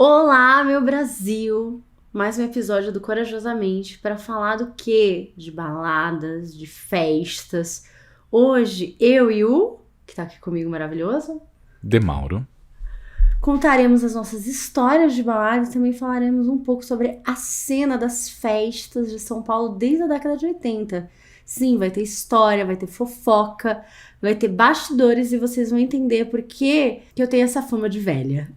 Olá, meu Brasil! Mais um episódio do Corajosamente para falar do quê? De baladas, de festas. Hoje, eu e o, que tá aqui comigo maravilhoso, De Mauro. contaremos as nossas histórias de balada e também falaremos um pouco sobre a cena das festas de São Paulo desde a década de 80. Sim, vai ter história, vai ter fofoca, vai ter bastidores e vocês vão entender por que eu tenho essa fama de velha.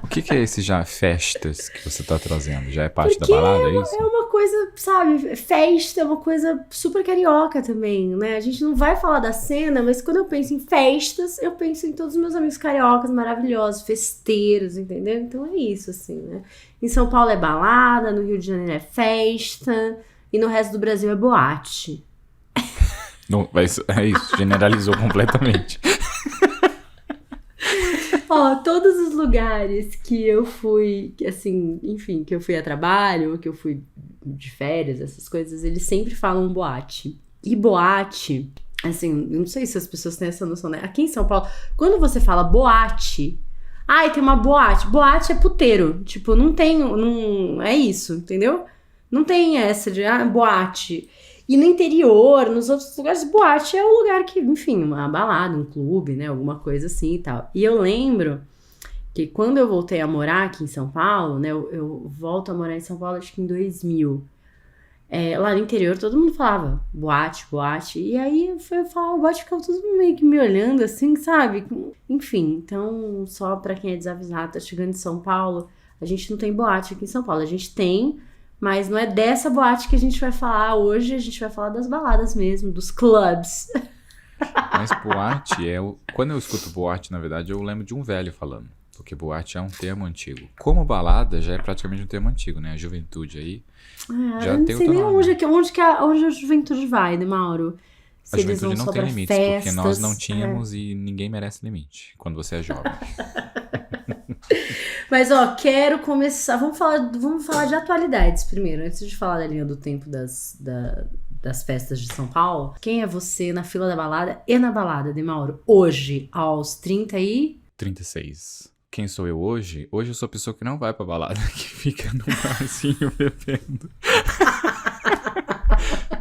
O que é esse já festas que você tá trazendo? Já é parte da Porque balada, é é isso? uma coisa, sabe, festa é uma coisa super carioca também, né? A gente não vai falar da cena, mas quando eu penso em festas, eu penso em todos os meus amigos cariocas maravilhosos, festeiros, entendeu? Então é isso, assim, né? Em São Paulo é balada, no Rio de Janeiro é festa, e no resto do Brasil é boate. Não, é isso, generalizou completamente. Ó, todos os lugares que eu fui, assim, enfim, que eu fui a trabalho, que eu fui de férias, essas coisas, eles sempre falam boate. E boate, assim, eu não sei se as pessoas têm essa noção, né? Aqui em São Paulo, quando você fala boate, ai, tem uma boate. Boate é puteiro. Tipo, não tem, não, é isso, entendeu? Não tem essa de, boate. E no interior, nos outros lugares, boate é um lugar que, enfim, uma balada, um clube, né? Alguma coisa assim e tal. E eu lembro que quando eu voltei a morar aqui em São Paulo, né? Eu volto a morar em São Paulo acho que em 2000. Lá no interior todo mundo falava boate, boate. E aí eu falava boate, ficava todo mundo meio que me olhando assim, sabe? Enfim, então só pra quem é desavisado, tá chegando de São Paulo, a gente não tem boate aqui em São Paulo. A gente tem, mas não é dessa boate que a gente vai falar hoje, a gente vai falar das baladas mesmo, dos clubs. Mas boate é o... Quando eu escuto boate, na verdade, eu lembro de um velho falando. Porque boate é um termo antigo. Como balada já é praticamente um termo antigo, né? A juventude aí já Eu não tem sei outro nem nome. onde a juventude vai, né, Mauro? A Se eles vão juventude não só tem pra limites, porque nós não festas. tínhamos e ninguém merece limite quando você é jovem. Mas, ó, quero começar. Vamos falar de atualidades primeiro, antes de falar da linha do tempo das festas de São Paulo. Quem é você na fila da balada e na balada, de Mauro? Hoje, aos 30 e. 36. Quem sou eu hoje? Hoje eu sou a pessoa que não vai pra balada, que fica no barzinho bebendo.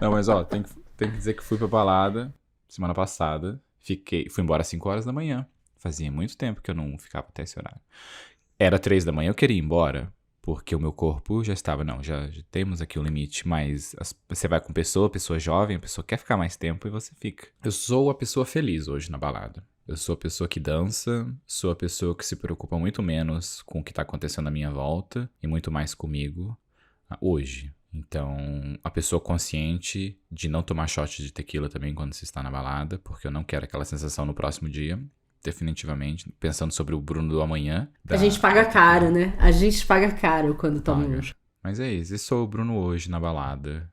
Não, mas ó, tem que dizer que fui pra balada semana passada. Fui embora às 5 horas da manhã. Fazia muito tempo que eu não ficava até esse horário. Era 3 da manhã, eu queria ir embora, porque o meu corpo já estava, não, já temos aqui o limite, mas você vai com pessoa jovem, a pessoa quer ficar mais tempo e você fica. Eu sou a pessoa feliz hoje na balada. Eu sou a pessoa que dança, sou a pessoa que se preocupa muito menos com o que tá acontecendo à minha volta e muito mais comigo hoje. Então, a pessoa consciente de não tomar shot de tequila também quando você está na balada, porque eu não quero aquela sensação no próximo dia. Definitivamente, pensando sobre o Bruno do amanhã. A gente Da paga caro, tequila. né? A gente paga caro quando toma um. Paga. Mas é isso, eu sou o Bruno hoje na balada.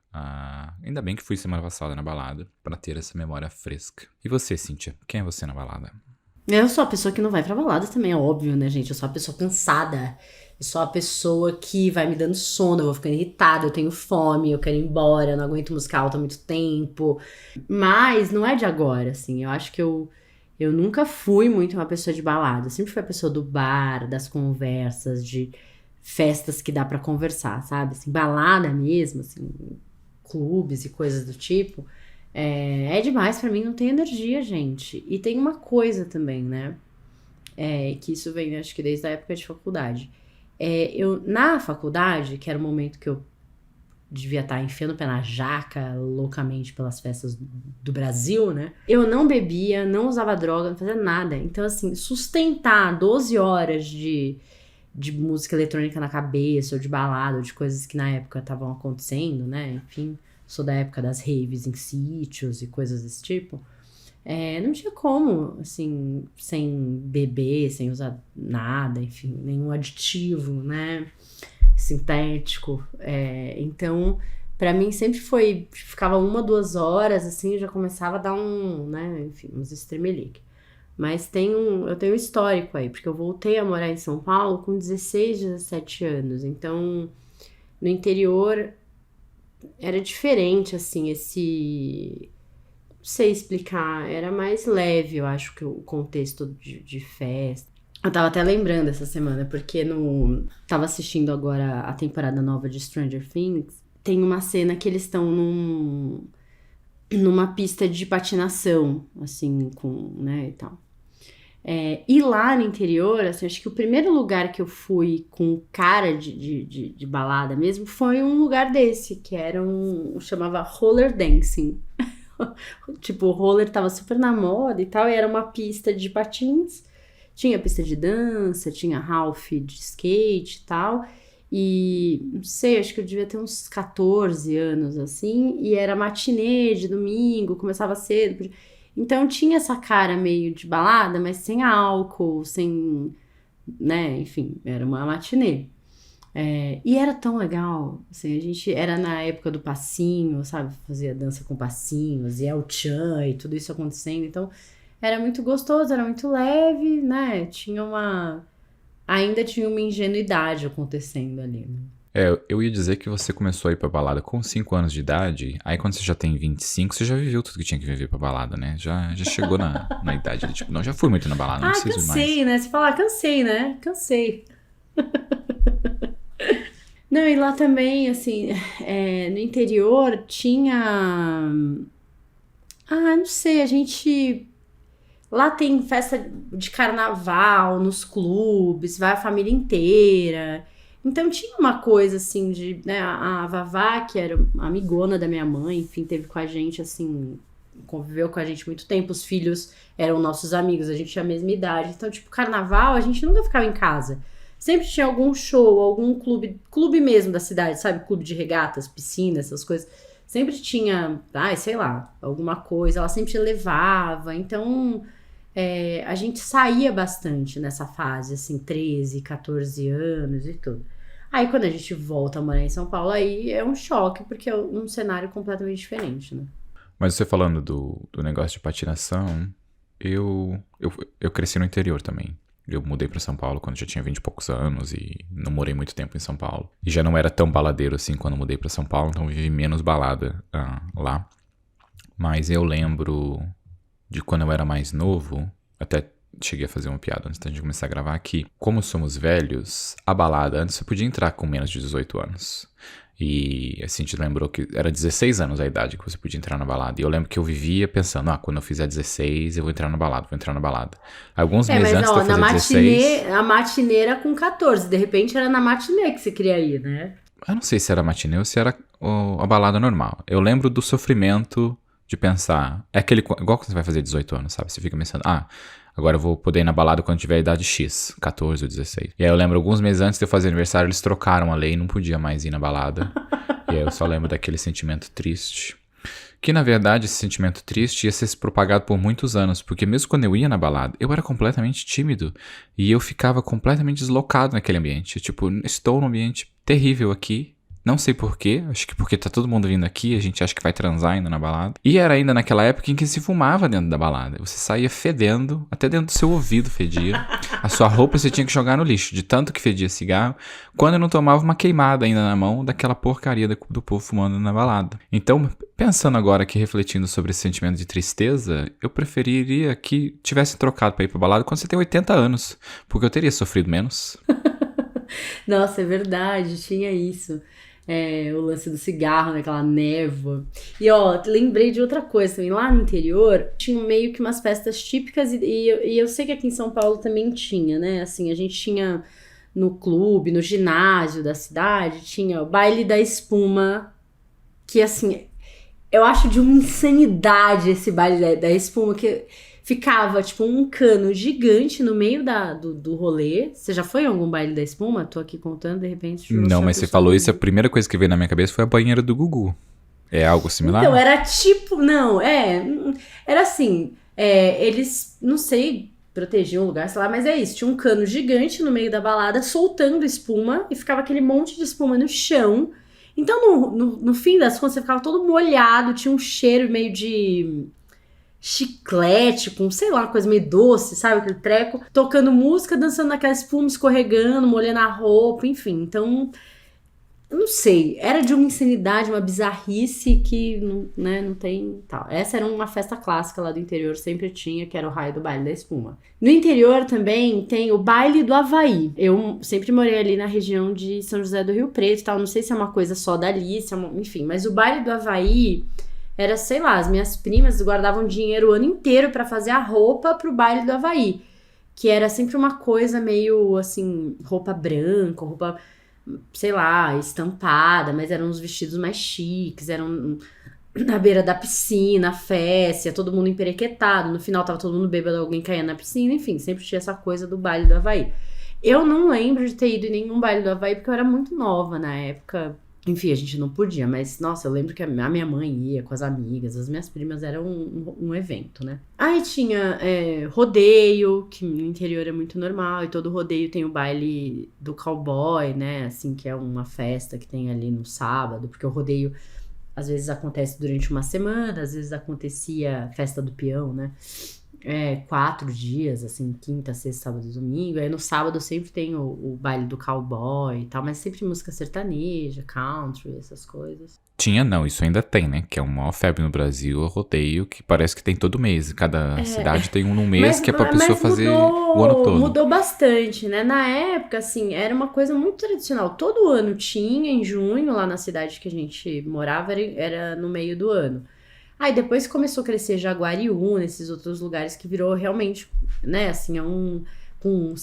Ainda bem que fui semana passada na balada, pra ter essa memória fresca. E você, Cíntia? Quem é você na balada? Eu sou a pessoa que não vai pra balada também, é óbvio, né, gente? Eu sou a pessoa cansada. Eu sou a pessoa que vai me dando sono, eu vou ficando irritada, eu tenho fome, eu quero ir embora, eu não aguento música alta há muito tempo. Mas não é de agora, assim. Eu acho que eu nunca fui muito uma pessoa de balada. Eu sempre fui a pessoa do bar, das conversas, de festas que dá pra conversar, sabe? Assim, balada mesmo, assim, clubes e coisas do tipo. É demais pra mim, não tem energia, gente. E tem uma coisa também, né? Que isso vem, acho que desde a época de faculdade. Na faculdade, que era o momento que eu devia estar enfiando o pé na jaca loucamente pelas festas do Brasil, né? Eu não bebia, não usava droga, não fazia nada. Então, assim, sustentar 12 horas de música eletrônica na cabeça, ou de balada, ou de coisas que na época estavam acontecendo, né? Enfim, sou da época das raves em sítios e coisas desse tipo. Não tinha como, assim, sem beber, sem usar nada, enfim, nenhum aditivo, né? Sintético. Então, pra mim sempre foi, ficava 1, 2 horas, assim, já começava a dar né? Enfim, uns estremelique. Mas eu tenho um histórico aí, porque eu voltei a morar em São Paulo com 16, 17 anos. Então, no interior era diferente, assim, não sei explicar, era mais leve, eu acho que o contexto de festa. Eu tava até lembrando essa semana, porque tava assistindo agora a temporada nova de Stranger Things. Tem uma cena que eles estão numa pista de patinação, assim, né, e tal. E lá no interior, assim, acho que o primeiro lugar que eu fui com cara de balada mesmo foi um lugar desse, que chamava roller dancing. Tipo, o roller tava super na moda e tal, e era uma pista de patins. Tinha pista de dança, tinha half de skate e tal. E, não sei, acho que eu devia ter uns 14 anos, assim. E era matinê de domingo, começava cedo. Então tinha essa cara meio de balada, mas sem álcool, sem, né, enfim, era uma matinê. E era tão legal, assim, a gente era na época do passinho, sabe, fazia dança com passinhos, e El Chan e tudo isso acontecendo, então era muito gostoso, era muito leve, né, ainda tinha uma ingenuidade acontecendo ali, né? Eu ia dizer que você começou a ir pra balada com 5 anos de idade, aí quando você já tem 25, você já viveu tudo que tinha que viver pra balada, né? Já chegou na idade, tipo, não, já fui muito na balada, não preciso mais. Cansei, né? Você fala, cansei, né? Cansei. Não, e lá também, assim, no interior tinha... não sei, a gente... Lá tem festa de carnaval nos clubes, vai a família inteira. Então tinha uma coisa assim de, né, a Vavá, que era uma amigona da minha mãe, enfim, teve com a gente assim, conviveu com a gente muito tempo, os filhos eram nossos amigos, a gente tinha a mesma idade. Então, tipo, carnaval, a gente nunca ficava em casa. Sempre tinha algum show, algum clube mesmo da cidade, sabe? Clube de regatas, piscina, essas coisas. Sempre tinha, sei lá, alguma coisa, ela sempre levava. Então, a gente saía bastante nessa fase, assim, 13, 14 anos e tudo. Aí, quando a gente volta a morar em São Paulo, aí é um choque, porque é um cenário completamente diferente, né? Mas você falando do negócio de patinação, eu cresci no interior também. Eu mudei pra São Paulo quando já tinha 20 e poucos anos e não morei muito tempo em São Paulo. E já não era tão baladeiro assim quando mudei pra São Paulo, então vivi menos balada lá. Mas eu lembro de quando eu era mais novo, até cheguei a fazer uma piada antes da gente começar a gravar aqui. Como somos velhos, a balada antes você podia entrar com menos de 18 anos. E assim, a gente lembrou que era 16 anos a idade que você podia entrar na balada. E eu lembro que eu vivia pensando, quando eu fizer 16, eu vou entrar na balada, vou entrar na balada. Alguns meses antes de eu fazer 16... A matinê era com 14, de repente era na matinê que você queria ir, né? Eu não sei se era matinê ou se era a balada normal. Eu lembro do sofrimento de pensar... É aquele... Igual quando você vai fazer 18 anos, sabe? Você fica pensando, agora eu vou poder ir na balada quando tiver a idade X, 14 ou 16. E aí eu lembro, alguns meses antes de eu fazer aniversário, eles trocaram a lei e não podia mais ir na balada. E aí eu só lembro daquele sentimento triste. Que, na verdade, esse sentimento triste ia ser propagado por muitos anos, porque mesmo quando eu ia na balada, eu era completamente tímido. E eu ficava completamente deslocado naquele ambiente. Tipo, estou num ambiente terrível aqui. Não sei porquê, acho que porque tá todo mundo vindo aqui, a gente acha que vai transar ainda na balada. E era ainda naquela época em que se fumava dentro da balada. Você saía fedendo, até dentro do seu ouvido fedia. A sua roupa você tinha que jogar no lixo, de tanto que fedia cigarro. Quando eu não tomava uma queimada ainda na mão daquela porcaria do povo fumando na balada. Então, pensando agora aqui, refletindo sobre esse sentimento de tristeza, eu preferiria que tivessem trocado pra ir pra balada quando você tem 80 anos, porque eu teria sofrido menos. Nossa, é verdade, tinha isso. O lance do cigarro, né, aquela névoa. E lembrei de outra coisa também. Lá no interior, tinha meio que umas festas típicas e eu sei que aqui em São Paulo também tinha, né? Assim, a gente tinha no clube, no ginásio da cidade, tinha o baile da espuma, que assim, eu acho de uma insanidade esse baile da espuma, que ficava, tipo, um cano gigante no meio do rolê. Você já foi em algum baile da espuma? Tô aqui contando, de repente... Não, mas você falou isso, a primeira coisa que veio na minha cabeça foi a banheira do Gugu. É algo similar? Então, era tipo... Não, era assim, eles, não sei, protegiam o lugar, sei lá, mas é isso. Tinha um cano gigante no meio da balada, soltando espuma, e ficava aquele monte de espuma no chão. Então, no fim das contas, você ficava todo molhado, tinha um cheiro meio de... chiclete, com, sei lá, uma coisa meio doce, sabe? Aquele treco. Tocando música, dançando naquela espuma, escorregando, molhando a roupa, enfim. Então, Eu não sei, era de uma insanidade, uma bizarrice que não, né, não tem tal. Essa era uma festa clássica lá do interior, sempre tinha, que era o raio do baile da espuma. No interior também tem o baile do Havaí. Eu sempre morei ali na região de São José do Rio Preto e tal, não sei se é uma coisa só dali, se é enfim, mas o baile do Havaí era, sei lá, as minhas primas guardavam dinheiro o ano inteiro pra fazer a roupa pro baile do Havaí, que era sempre uma coisa meio assim, roupa branca, roupa, sei lá, estampada, mas eram uns vestidos mais chiques, eram na beira da piscina, festa, todo mundo emperequetado, no final tava todo mundo bêbado, alguém caía na piscina, enfim, sempre tinha essa coisa do baile do Havaí. Eu não lembro de ter ido em nenhum baile do Havaí, porque eu era muito nova na época. Enfim, a gente não podia, mas, nossa, eu lembro que a minha mãe ia com as amigas, as minhas primas, era um evento, né? Aí tinha rodeio, que no interior é muito normal, e todo rodeio tem o baile do cowboy, né? Assim, que é uma festa que tem ali no sábado, porque o rodeio às vezes acontece durante uma semana, às vezes acontecia festa do peão, né? 4 dias, assim, quinta, sexta, sábado e domingo. Aí no sábado sempre tem o baile do cowboy e tal, mas sempre música sertaneja, country, essas coisas. Tinha não, isso ainda tem, né? Que é uma maior febre no Brasil, o rodeio, que parece que tem todo mês. Cada cidade tem um no mês que é pra pessoa fazer o ano todo. Mudou bastante, né? Na época, assim, era uma coisa muito tradicional. Todo ano tinha, em junho, lá na cidade que a gente morava, era no meio do ano. Aí depois começou a crescer Jaguariúna, nesses outros lugares que virou realmente, né, assim, com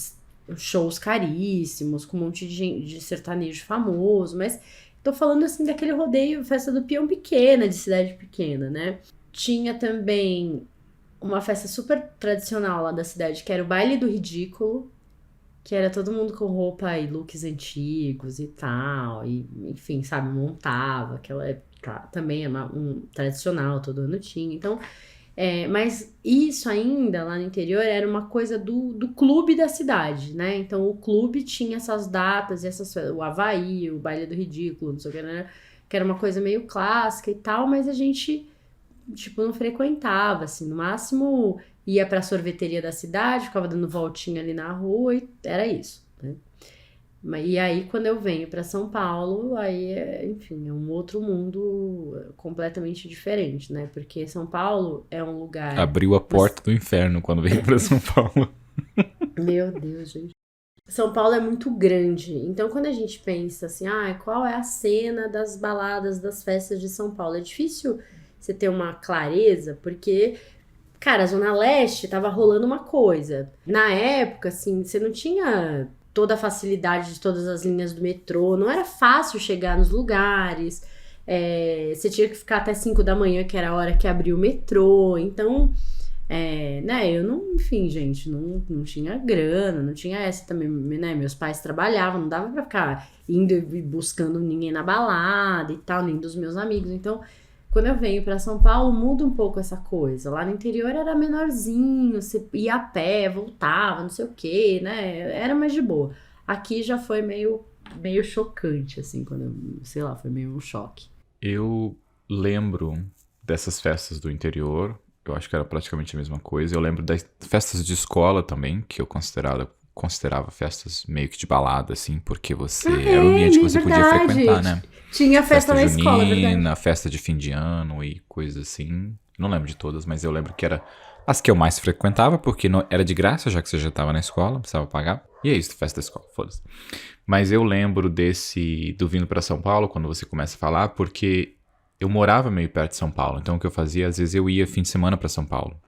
shows caríssimos, com um monte de, de sertanejo famoso, mas tô falando assim daquele rodeio, festa do peão pequena, de cidade pequena, né? Tinha também uma festa super tradicional lá da cidade, que era o baile do ridículo, que era todo mundo com roupa e looks antigos e tal, e enfim, sabe, montava, aquela época também é um tradicional, todo ano tinha, então, mas isso ainda lá no interior era uma coisa do clube da cidade, né, então o clube tinha essas datas, o Havaí, o baile do ridículo, não sei o que, né? Que era uma coisa meio clássica e tal, mas a gente, tipo, não frequentava, assim, no máximo ia pra sorveteria da cidade, ficava dando voltinha ali na rua e era isso, né? E aí, quando eu venho pra São Paulo, aí, enfim, é um outro mundo completamente diferente, né? Porque São Paulo é um lugar... Abriu a porta do inferno quando veio pra São Paulo. Meu Deus, gente. São Paulo é muito grande, então quando a gente pensa assim, qual é a cena das baladas, das festas de São Paulo? É difícil você ter uma clareza, porque... Cara, a Zona Leste tava rolando uma coisa. Na época, assim, você não tinha toda a facilidade de todas as linhas do metrô, não era fácil chegar nos lugares, você tinha que ficar até 5 da manhã, que era a hora que abriu o metrô, então, né, eu não, enfim, gente, não tinha grana, não tinha essa também, né, meus pais trabalhavam, não dava pra ficar indo e buscando ninguém na balada e tal, nem dos meus amigos, então... Quando eu venho pra São Paulo, muda um pouco essa coisa. Lá no interior era menorzinho, você ia a pé, voltava, não sei o quê, né? Era mais de boa. Aqui já foi meio chocante, assim, quando eu, sei lá, foi meio um choque. Eu lembro dessas festas do interior, eu acho que era praticamente a mesma coisa. Eu lembro das festas de escola também, que eu considerava festas meio que de balada, assim, porque você era o ambiente que você podia frequentar, né? Tinha festa na escola, junina, festa de fim de ano e coisas assim. Não lembro de todas, mas eu lembro que era as que eu mais frequentava, porque não, era de graça, já que você já estava na escola, não precisava pagar. E é isso, festa da escola, foda-se. Mas eu lembro do vindo pra São Paulo, quando você começa a falar, porque eu morava meio perto de São Paulo. Então o que eu fazia, às vezes eu ia fim de semana pra São Paulo.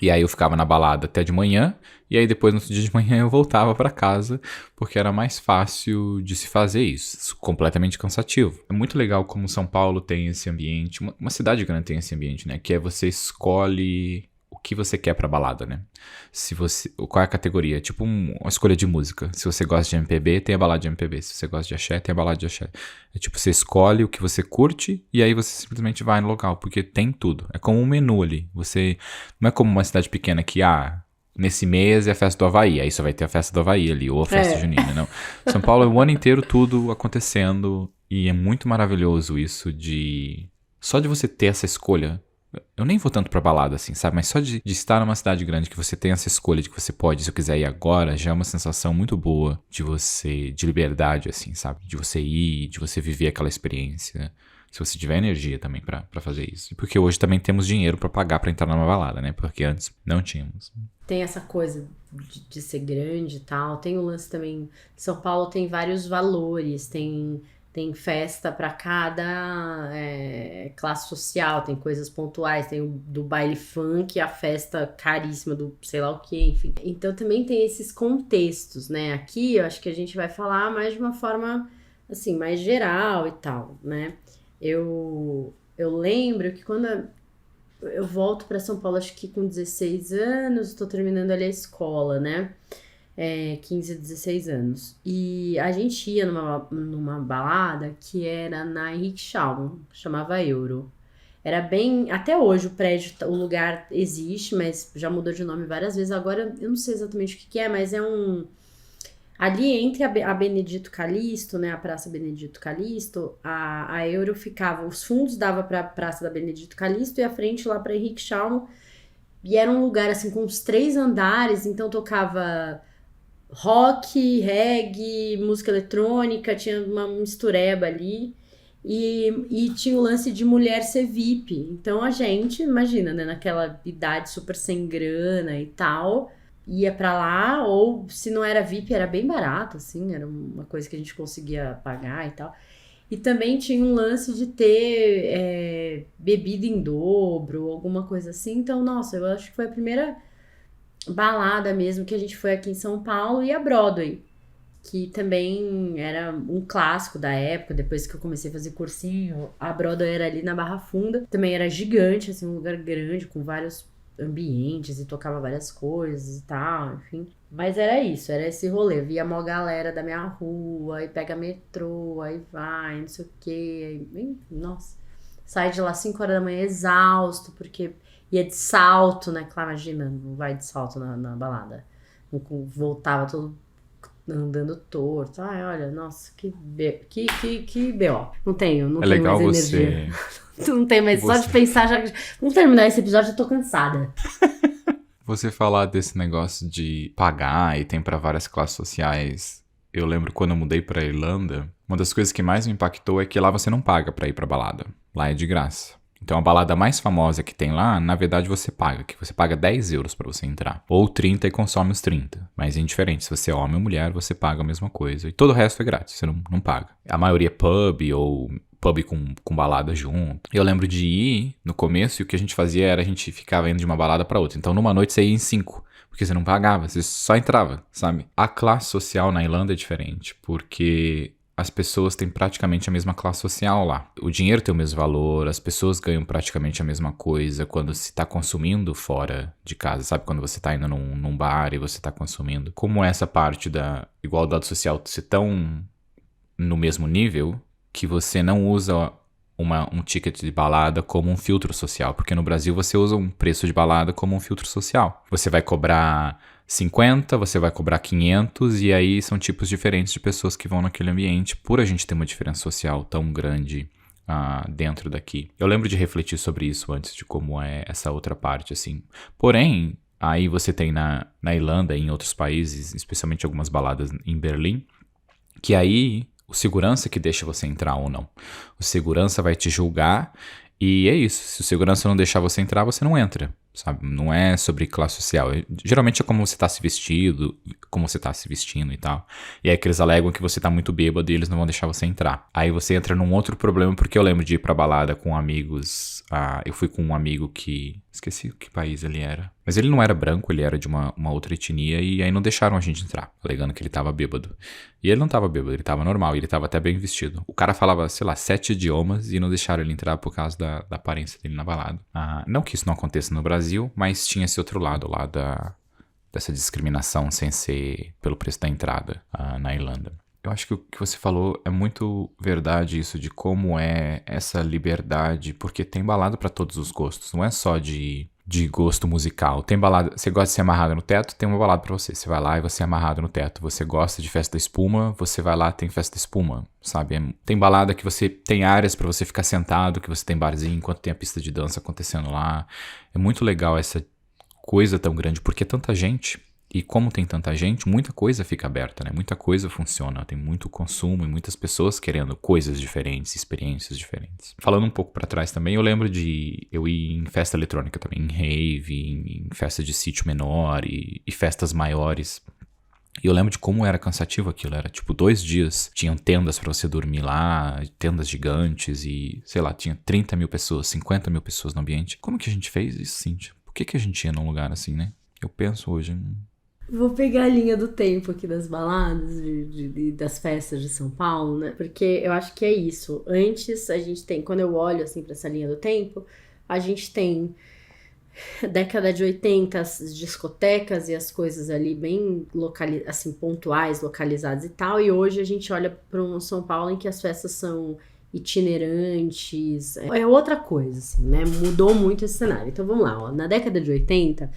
E aí eu ficava na balada até de manhã, e aí depois no outro dia de manhã eu voltava pra casa, porque era mais fácil de se fazer isso, completamente cansativo. É muito legal como São Paulo tem esse ambiente, uma cidade grande tem esse ambiente, né, que é você escolhe o que você quer pra balada, né? Qual é a categoria? Tipo uma escolha de música. Se você gosta de MPB, tem a balada de MPB. Se você gosta de axé, tem a balada de axé. É tipo, você escolhe o que você curte e aí você simplesmente vai no local, porque tem tudo. É como um menu ali. Não é como uma cidade pequena que, nesse mês é a festa do Havaí, aí só vai ter a festa do Havaí ali, ou a festa junina, não. São Paulo é o ano inteiro tudo acontecendo e é muito maravilhoso isso só de você ter essa escolha Eu nem vou tanto pra balada assim, sabe? Mas só de estar numa cidade grande, que você tem essa escolha de que você pode, se eu quiser ir agora, já é uma sensação muito boa de liberdade, assim, sabe? De você ir, de você viver aquela experiência. Se você tiver energia também pra fazer isso. E porque hoje também temos dinheiro pra pagar pra entrar numa balada, né? Porque antes não tínhamos. Tem essa coisa de ser grande e tal. Tem o lance também. São Paulo tem vários valores. Tem festa para cada classe social. Tem coisas pontuais. Tem do baile funk, a festa caríssima do sei lá o que, enfim. Então também tem esses contextos, né? Aqui eu acho que a gente vai falar mais de uma forma assim, mais geral e tal, né? Eu lembro que quando eu volto para São Paulo, acho que com 16 anos, estou terminando ali a escola, né? 15, 16 anos. E a gente ia numa balada que era na Henrique Schaumann, chamava Euro. Era bem... Até hoje o prédio, o lugar existe, mas já mudou de nome várias vezes. Agora eu não sei exatamente o que é, mas é um... Ali entre a Benedito Calixto, né, a Praça Benedito Calixto, a Euro ficava, os fundos dava para a Praça da Benedito Calixto e a frente lá para Henrique Schaumann. E era um lugar assim com uns 3 andares, então tocava rock, reggae, música eletrônica, tinha uma mistureba ali. E tinha o lance de mulher ser VIP. Então a gente, imagina, né, naquela idade super sem grana e tal, ia pra lá, ou se não era VIP, era bem barato, assim, era uma coisa que a gente conseguia pagar e tal. E também tinha um lance de ter bebida em dobro, alguma coisa assim. Então, nossa, eu acho que foi a primeira balada mesmo que a gente foi aqui em São Paulo, e a Broadway, que também era um clássico da época. Depois que eu comecei a fazer cursinho, a Broadway era ali na Barra Funda. Também era gigante, assim, um lugar grande, com vários ambientes e tocava várias coisas e tal, enfim. Mas era isso, era esse rolê. Eu via a maior galera da minha rua, aí pega metrô, aí vai, não sei o quê. Aí, nossa, sai de lá 5 horas da manhã exausto, porque ia de salto, né? Claro, imagina, não vai de salto na balada. Voltava todo andando torto. Ai, olha, nossa, que B.O. Não tenho legal mais energia. Não tenho mais, só de pensar já. Vamos terminar esse episódio, eu tô cansada. Você falar desse negócio de pagar e tem pra várias classes sociais. Eu lembro quando eu mudei pra Irlanda, uma das coisas que mais me impactou é que lá você não paga pra ir pra balada. Lá é de graça. Então a balada mais famosa que tem lá, na verdade você paga, que você paga 10 euros pra você entrar. Ou 30 e consome os 30. Mas é indiferente, se você é homem ou mulher, você paga a mesma coisa. E todo o resto é grátis, você não paga. A maioria é pub ou pub com balada junto. Eu lembro de ir no começo, e o que a gente fazia era a gente ficava indo de uma balada pra outra. Então numa noite você ia em 5, porque você não pagava, você só entrava, sabe? A classe social na Irlanda é diferente, porque as pessoas têm praticamente a mesma classe social lá. O dinheiro tem o mesmo valor, as pessoas ganham praticamente a mesma coisa quando se está consumindo fora de casa, sabe? Quando você está indo num bar e você está consumindo. Como essa parte da igualdade social ser tão no mesmo nível, que você não usa um ticket de balada como um filtro social, porque no Brasil você usa um preço de balada como um filtro social. Você vai cobrar 50, você vai cobrar 500, e aí são tipos diferentes de pessoas que vão naquele ambiente, por a gente ter uma diferença social tão grande dentro daqui. Eu lembro de refletir sobre isso antes, de como é essa outra parte, assim. Porém, aí você tem na Irlanda e em outros países, especialmente algumas baladas em Berlim, que aí o segurança que deixa você entrar ou não. O segurança vai te julgar, e é isso. Se o segurança não deixar você entrar, você não entra, sabe? Não é sobre classe social. Geralmente é como você tá se vestindo, como você tá se vestindo e tal. E aí que eles alegam que você tá muito bêbado e eles não vão deixar você entrar. Aí você entra num outro problema, porque eu lembro de ir pra balada com amigos. Eu fui com um amigo que... Esqueci que país ele era. Mas ele não era branco, ele era de uma outra etnia, e aí não deixaram a gente entrar, alegando que ele tava bêbado. E ele não tava bêbado, ele tava normal, e ele tava até bem vestido. O cara falava, sei lá, 7 idiomas e não deixaram ele entrar por causa da aparência dele na balada. Não que isso não aconteça no Brasil, mas tinha esse outro lado lá dessa discriminação sem ser pelo preço da entrada na Irlanda. Eu acho que o que você falou é muito verdade, isso de como é essa liberdade, porque tem balada pra todos os gostos. Não é só de de gosto musical. Tem balada, você gosta de ser amarrado no teto, tem uma balada pra você. Você vai lá e você é amarrado no teto. Você gosta de festa da espuma, você vai lá, tem festa da espuma, sabe? Tem balada que você tem áreas pra você ficar sentado, que você tem barzinho, enquanto tem a pista de dança acontecendo lá. É muito legal essa coisa tão grande, porque tanta gente, e como tem tanta gente, muita coisa fica aberta, né? Muita coisa funciona, tem muito consumo e muitas pessoas querendo coisas diferentes, experiências diferentes. Falando um pouco pra trás também, eu lembro de eu ir em festa eletrônica também, em rave, em festa de sítio menor e festas maiores. E eu lembro de como era cansativo aquilo, era tipo 2 dias, tinham tendas pra você dormir lá, tendas gigantes e, sei lá, tinha 30 mil pessoas, 50 mil pessoas no ambiente. Como que a gente fez isso, Cíntia? Por que a gente ia num lugar assim, né? Eu penso hoje... Vou pegar a linha do tempo aqui das baladas, das festas de São Paulo, né? Porque eu acho que é isso. Antes a gente tem, quando eu olho assim pra essa linha do tempo, a gente tem década de 80, as discotecas e as coisas ali bem assim, pontuais, localizadas e tal. E hoje a gente olha para um São Paulo em que as festas são itinerantes. É outra coisa, assim, né? Mudou muito esse cenário. Então vamos lá, ó. Na década de 80,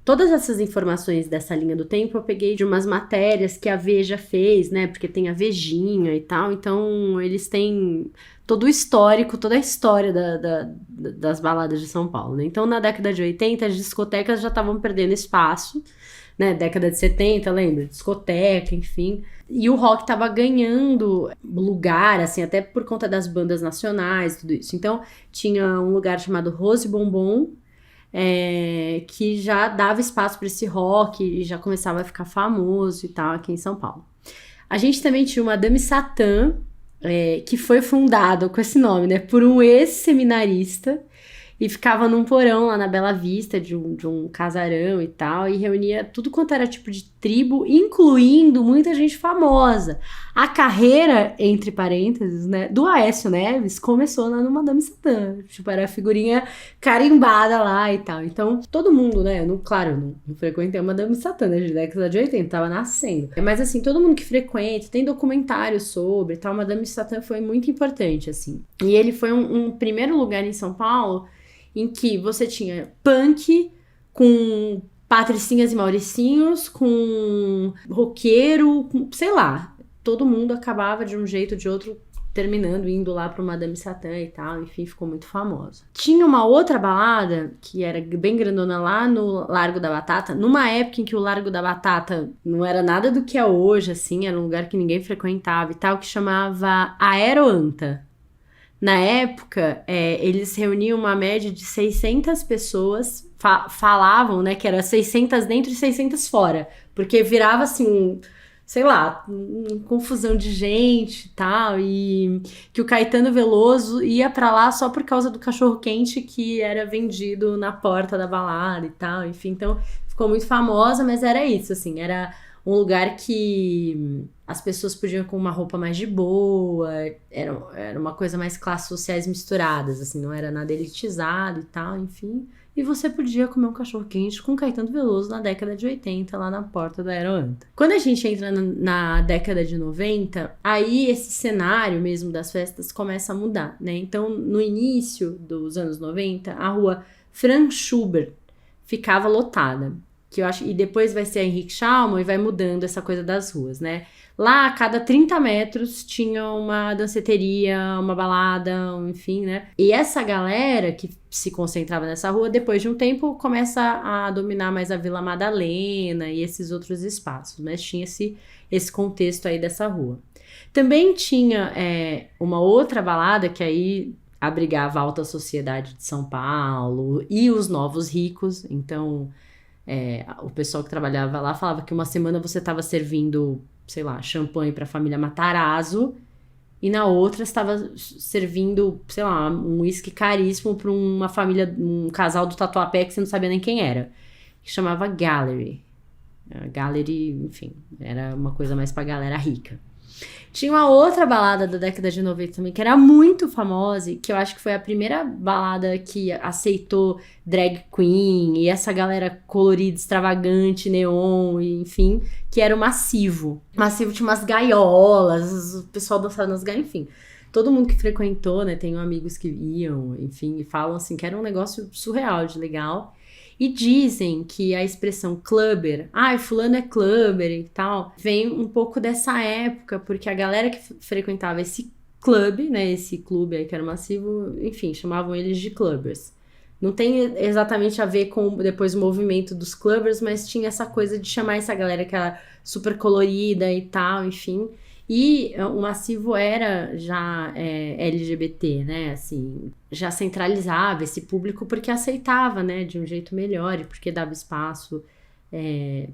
todas essas informações dessa linha do tempo eu peguei de umas matérias que a Veja fez, né? Porque tem a Vejinha e tal, então eles têm todo o histórico, toda a história das baladas de São Paulo, né? Então na década de 80 as discotecas já estavam perdendo espaço, né? Década de 70, lembra? Discoteca, enfim. E o rock tava ganhando lugar, assim, até por conta das bandas nacionais, tudo isso. Então tinha um lugar chamado Rose Bombom, que já dava espaço para esse rock e já começava a ficar famoso e tal aqui em São Paulo. A gente também tinha o Madame Satã, que foi fundado com esse nome, né, por um ex-seminarista e ficava num porão lá na Bela Vista de um casarão e tal, e reunia tudo quanto era tipo de tribo, incluindo muita gente famosa. A carreira, entre parênteses, né, do Aécio Neves começou lá no Madame Satã, tipo, era a figurinha carimbada lá e tal. Então, todo mundo, né, claro, não frequentei a Madame Satã, né, de década de 80, tava nascendo. Mas assim, todo mundo que frequenta, tem documentários sobre e tal, Madame Satã foi muito importante, assim. E ele foi um primeiro lugar em São Paulo em que você tinha punk com patricinhas e mauricinhos, com roqueiro, com, sei lá, todo mundo acabava de um jeito ou de outro terminando, indo lá pro Madame Satã e tal, enfim, ficou muito famosa. Tinha uma outra balada, que era bem grandona lá no Largo da Batata, numa época em que o Largo da Batata não era nada do que é hoje, assim, era um lugar que ninguém frequentava e tal, que chamava Aeroanta. Na época, eles reuniam uma média de 600 pessoas, falavam, né, que era 600 dentro e 600 fora, porque virava assim, sei lá, uma confusão de gente e tal, e que o Caetano Veloso ia pra lá só por causa do cachorro-quente que era vendido na porta da balada e tal, enfim, então ficou muito famosa, mas era isso, assim, era um lugar que as pessoas podiam ir com uma roupa mais de boa, era uma coisa mais classes sociais misturadas, assim, não era nada elitizado e tal, enfim. E você podia comer um cachorro-quente com Caetano Veloso na década de 80, lá na porta da Aeroanta. Quando a gente entra na década de 90, aí esse cenário mesmo das festas começa a mudar, né? Então, no início dos anos 90, a rua Franz Schubert ficava lotada. Que eu acho, e depois vai ser a Henrique Schalman e vai mudando essa coisa das ruas, né? Lá, a cada 30 metros, tinha uma danceteria, uma balada, enfim, né? E essa galera que se concentrava nessa rua, depois de um tempo, começa a dominar mais a Vila Madalena e esses outros espaços, mas tinha esse contexto aí dessa rua. Também tinha uma outra balada que aí abrigava a alta sociedade de São Paulo e os novos ricos, então... o pessoal que trabalhava lá falava que uma semana você estava servindo, sei lá, champanhe para a família Matarazzo e na outra estava servindo, sei lá, um uísque caríssimo para uma família, um casal do Tatuapé que você não sabia nem quem era, que chamava Gallery. Gallery, enfim, era uma coisa mais pra galera rica. Tinha uma outra balada da década de 90 também, que era muito famosa, e que eu acho que foi a primeira balada que aceitou drag queen, e essa galera colorida, extravagante, neon, e, enfim, que era o Massivo. Massivo tinha umas gaiolas, o pessoal dançava nas gaiolas, enfim. todo mundo que frequentou, né, tenho amigos que iam, enfim, e falam assim que era um negócio surreal de legal. E dizem que a expressão clubber, fulano é clubber e tal, vem um pouco dessa época, porque a galera que frequentava esse clube, né, esse clube aí que era massivo, enfim, chamavam eles de clubbers. Não tem exatamente a ver com depois o movimento dos clubbers, mas tinha essa coisa de chamar essa galera que era super colorida e tal, enfim. E o massivo era já LGBT, né, assim, já centralizava esse público porque aceitava, né, de um jeito melhor e porque dava espaço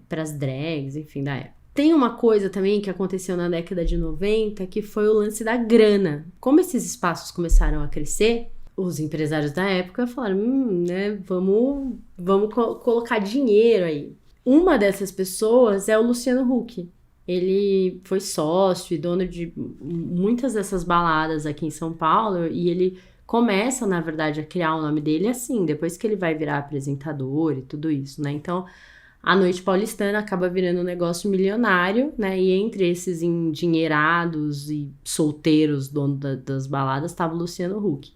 para as drags, enfim, da época. Tem uma coisa também que aconteceu na década de 90, que foi o lance da grana. Como esses espaços começaram a crescer, os empresários da época falaram, né, vamos colocar dinheiro aí. Uma dessas pessoas é o Luciano Huck. Ele foi sócio e dono de muitas dessas baladas aqui em São Paulo e ele começa, na verdade, a criar o nome dele assim, depois que ele vai virar apresentador e tudo isso, né? Então, a Noite Paulistana acaba virando um negócio milionário, né? E entre esses endinheirados e solteiros donos das baladas estava o Luciano Huck.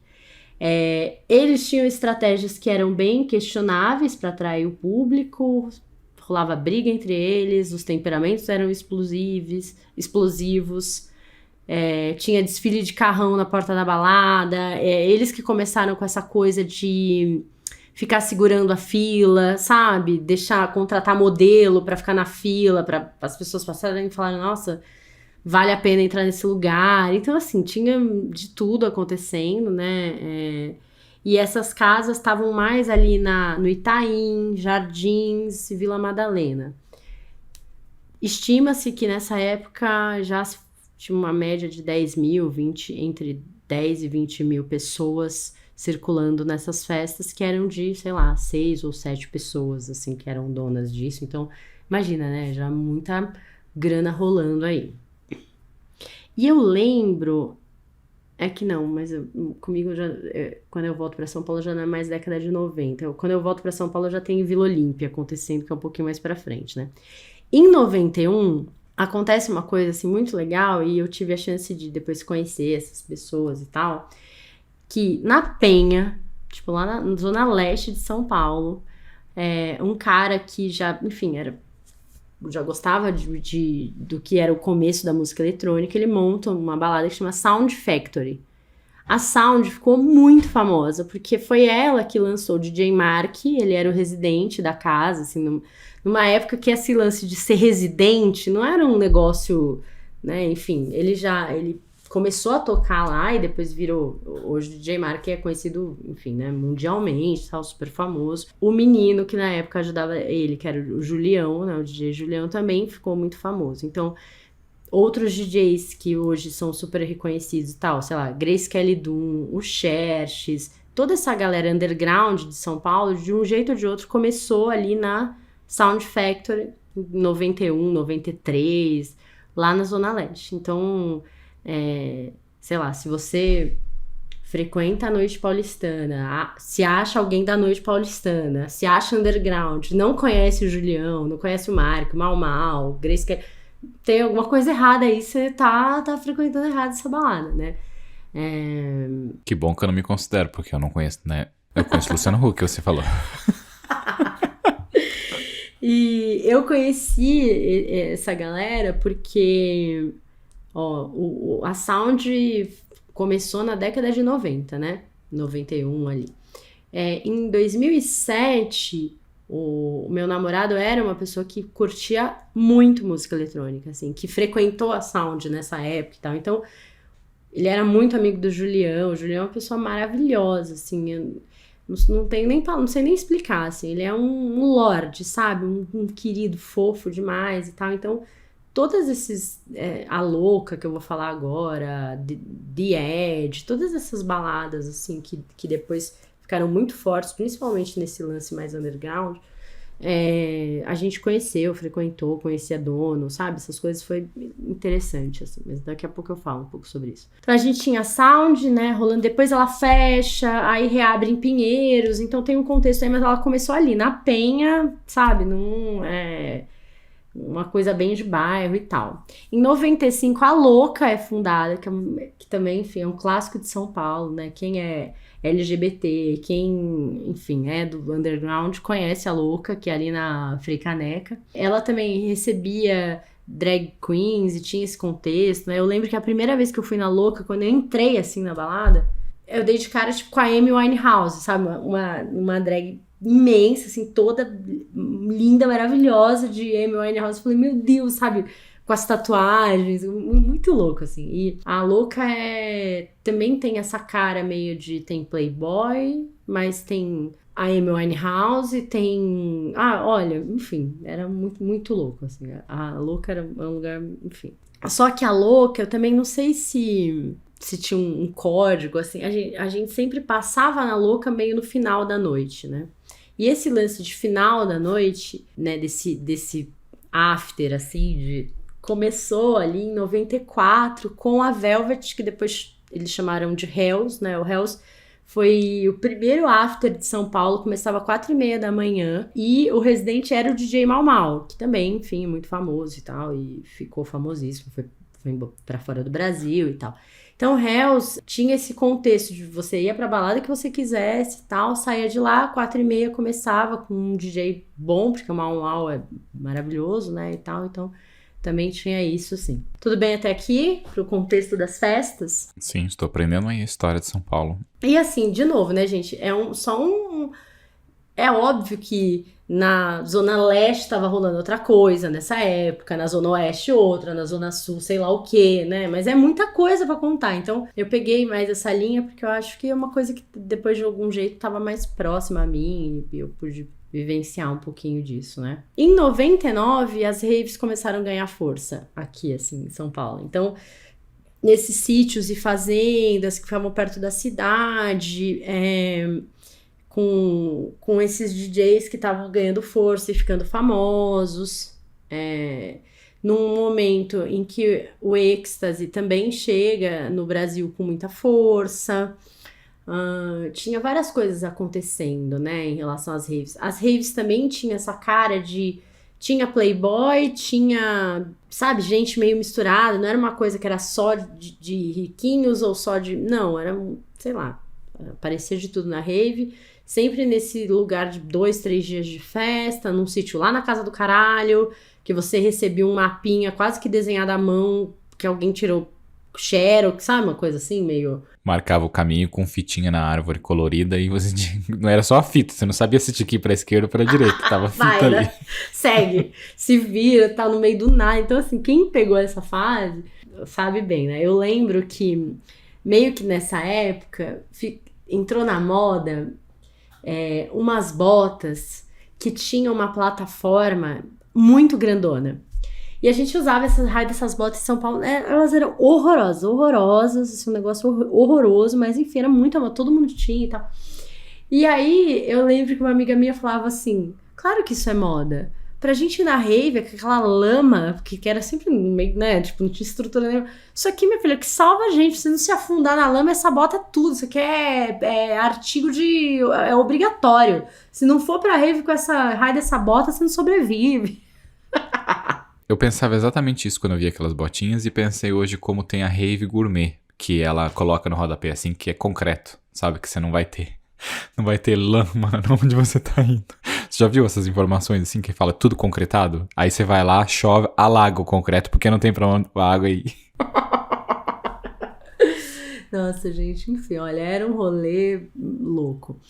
Eles tinham estratégias que eram bem questionáveis para atrair o público, rolava briga entre eles, os temperamentos eram explosivos, tinha desfile de carrão na porta da balada, eles que começaram com essa coisa de ficar segurando a fila, sabe? Contratar modelo para ficar na fila, para as pessoas passarem e falarem, nossa, vale a pena entrar nesse lugar. Então, assim, tinha de tudo acontecendo, né? E essas casas estavam mais ali no Itaim, Jardins e Vila Madalena. Estima-se que nessa época já tinha uma média de 10 mil, entre 10 e 20 mil pessoas circulando nessas festas, que eram de, sei lá, 6 ou 7 pessoas, assim, que eram donas disso. Então, imagina, né? Já muita grana rolando aí. E eu lembro... que não, mas comigo quando eu volto para São Paulo já não é mais década de 90. Quando eu volto para São Paulo já tem Vila Olímpia acontecendo, que é um pouquinho mais para frente, né? Em 91, acontece uma coisa assim muito legal e eu tive a chance de depois conhecer essas pessoas e tal, que na Penha, tipo lá na zona leste de São Paulo, um cara que já, enfim, já gostava do que era o começo da música eletrônica, ele monta uma balada que chama Sound Factory. A Sound ficou muito famosa, porque foi ela que lançou o DJ Mark, ele era o residente da casa, assim, numa época que esse lance de ser residente não era um negócio, né, enfim, ele começou a tocar lá e depois virou, hoje o DJ Mark é conhecido, enfim, né, mundialmente, tal, super famoso. O menino que na época ajudava ele, que era o Julião, né, o DJ Julião também ficou muito famoso. Então, outros DJs que hoje são super reconhecidos e tal, sei lá, Grace Kelly Dunn, o Xerxes, toda essa galera underground de São Paulo, de um jeito ou de outro, começou ali na Sound Factory, em 91, 93, lá na Zona Leste. Então... sei lá, se você frequenta a Noite Paulistana, se acha alguém da Noite Paulistana, se acha underground, não conhece o Julião, não conhece o Marco, Mal, Grace, tem alguma coisa errada aí, você tá frequentando errado essa balada, né? Que bom que eu não me considero, porque eu não conheço, né? Eu conheço o Luciano Huck, que você falou. E eu conheci essa galera porque... a Sound começou na década de 90, né? 91 ali. Em 2007, o meu namorado era uma pessoa que curtia muito música eletrônica, assim, que frequentou a Sound nessa época e tal. Então, ele era muito amigo do Julião. O Julião é uma pessoa maravilhosa, assim. Eu não sei nem explicar, assim. Ele é um lorde, sabe? Um querido, fofo demais e tal. Então... todos esses, a Louca, que eu vou falar agora, The Edge, todas essas baladas, assim, que depois ficaram muito fortes, principalmente nesse lance mais underground, a gente frequentou, conhecia dono, sabe? Essas coisas foi interessante, assim, mas daqui a pouco eu falo um pouco sobre isso. Então a gente tinha Sound, né, rolando, depois ela fecha, aí reabre em Pinheiros, então tem um contexto aí, mas ela começou ali, na Penha, sabe? uma coisa bem de bairro e tal. Em 95, a Louca é fundada, que também, enfim, é um clássico de São Paulo, né? Quem é LGBT, quem, enfim, é do underground, conhece a Louca, que é ali na Frei Caneca. Ela também recebia drag queens e tinha esse contexto, né? Eu lembro que a primeira vez que eu fui na Louca, quando eu entrei, assim, na balada, eu dei de cara, tipo, com a Amy Winehouse, sabe? Uma drag imensa, assim, toda linda, maravilhosa de Amy Winehouse. Eu falei, meu Deus, sabe? Com as tatuagens, muito louco, assim. E a Louca também tem essa cara meio de... Tem Playboy, mas tem a Amy Winehouse, tem... Ah, olha, enfim, era muito, muito louco, assim. A Louca era um lugar, enfim. Só que a Louca, eu também não sei se tinha um código, assim, a gente sempre passava na Louca meio no final da noite, né? E esse lance de final da noite, né, desse after, assim, começou ali em 94 com a Velvet, que depois eles chamaram de Hells, né? O Hells foi o primeiro after de São Paulo, começava às 4h30 da manhã, e o residente era o DJ Mau Mau, que também, enfim, é muito famoso e tal, e ficou famosíssimo, foi pra fora do Brasil e tal. Então, Hells tinha esse contexto de você ia pra balada que você quisesse e tal, saía de lá, 4h30 começava com um DJ bom, porque o Mau Mau é maravilhoso, né, e tal, então também tinha isso, sim. Tudo bem até aqui, pro contexto das festas? Sim, estou aprendendo aí a história de São Paulo. E assim, de novo, né, gente, é óbvio que na Zona Leste estava rolando outra coisa nessa época, na Zona Oeste outra, na Zona Sul sei lá o quê, né? Mas é muita coisa pra contar. Então eu peguei mais essa linha porque eu acho que é uma coisa que depois de algum jeito estava mais próxima a mim e eu pude vivenciar um pouquinho disso, né? Em 99, as raves começaram a ganhar força aqui, assim, em São Paulo. Então, nesses sítios e fazendas que ficavam perto da cidade, com esses DJs que estavam ganhando força e ficando famosos, num momento em que o êxtase também chega no Brasil com muita força. Tinha várias coisas acontecendo, né, em relação às raves. As raves também tinham essa cara de... Tinha playboy, tinha, sabe, gente meio misturada. Não era uma coisa que era só de riquinhos ou só de... Não, era, sei lá, aparecia de tudo na rave. Sempre nesse lugar de 2, 3 dias de festa, num sítio lá na casa do caralho, que você recebia um mapinha quase que desenhado à mão, que alguém tirou xerox, sabe? Uma coisa assim, meio... Marcava o caminho com fitinha na árvore colorida e você não era só a fita, você não sabia se tinha que ir pra esquerda ou pra direita, tava a fita Vai, ali. né? Segue, se vira, tá no meio do nada. Então, assim, quem pegou essa fase sabe bem, né? Eu lembro que, meio que nessa época, entrou na moda umas botas que tinham uma plataforma muito grandona. E a gente usava essas botas em São Paulo, elas eram horrorosas, assim, um negócio horroroso, mas enfim, era muito amor, todo mundo tinha e tal. E aí, eu lembro que uma amiga minha falava assim, claro que isso é moda. Pra gente ir na rave, aquela lama, que era sempre meio, né, tipo, não tinha estrutura nenhuma. Isso aqui, minha filha, que salva a gente, se não se afundar na lama, essa bota é tudo. Isso aqui é artigo é obrigatório. Se não for pra rave com essa raio dessa bota, você não sobrevive. Eu pensava exatamente isso quando eu vi aquelas botinhas e pensei hoje como tem a rave gourmet, que ela coloca no rodapé assim, que é concreto, sabe? Que você não vai ter lama onde você tá indo. Você já viu essas informações assim, que fala tudo concretado? Aí você vai lá, chove, alaga o concreto, porque não tem pra onde a água ir. Nossa, gente, enfim, olha, era um rolê louco.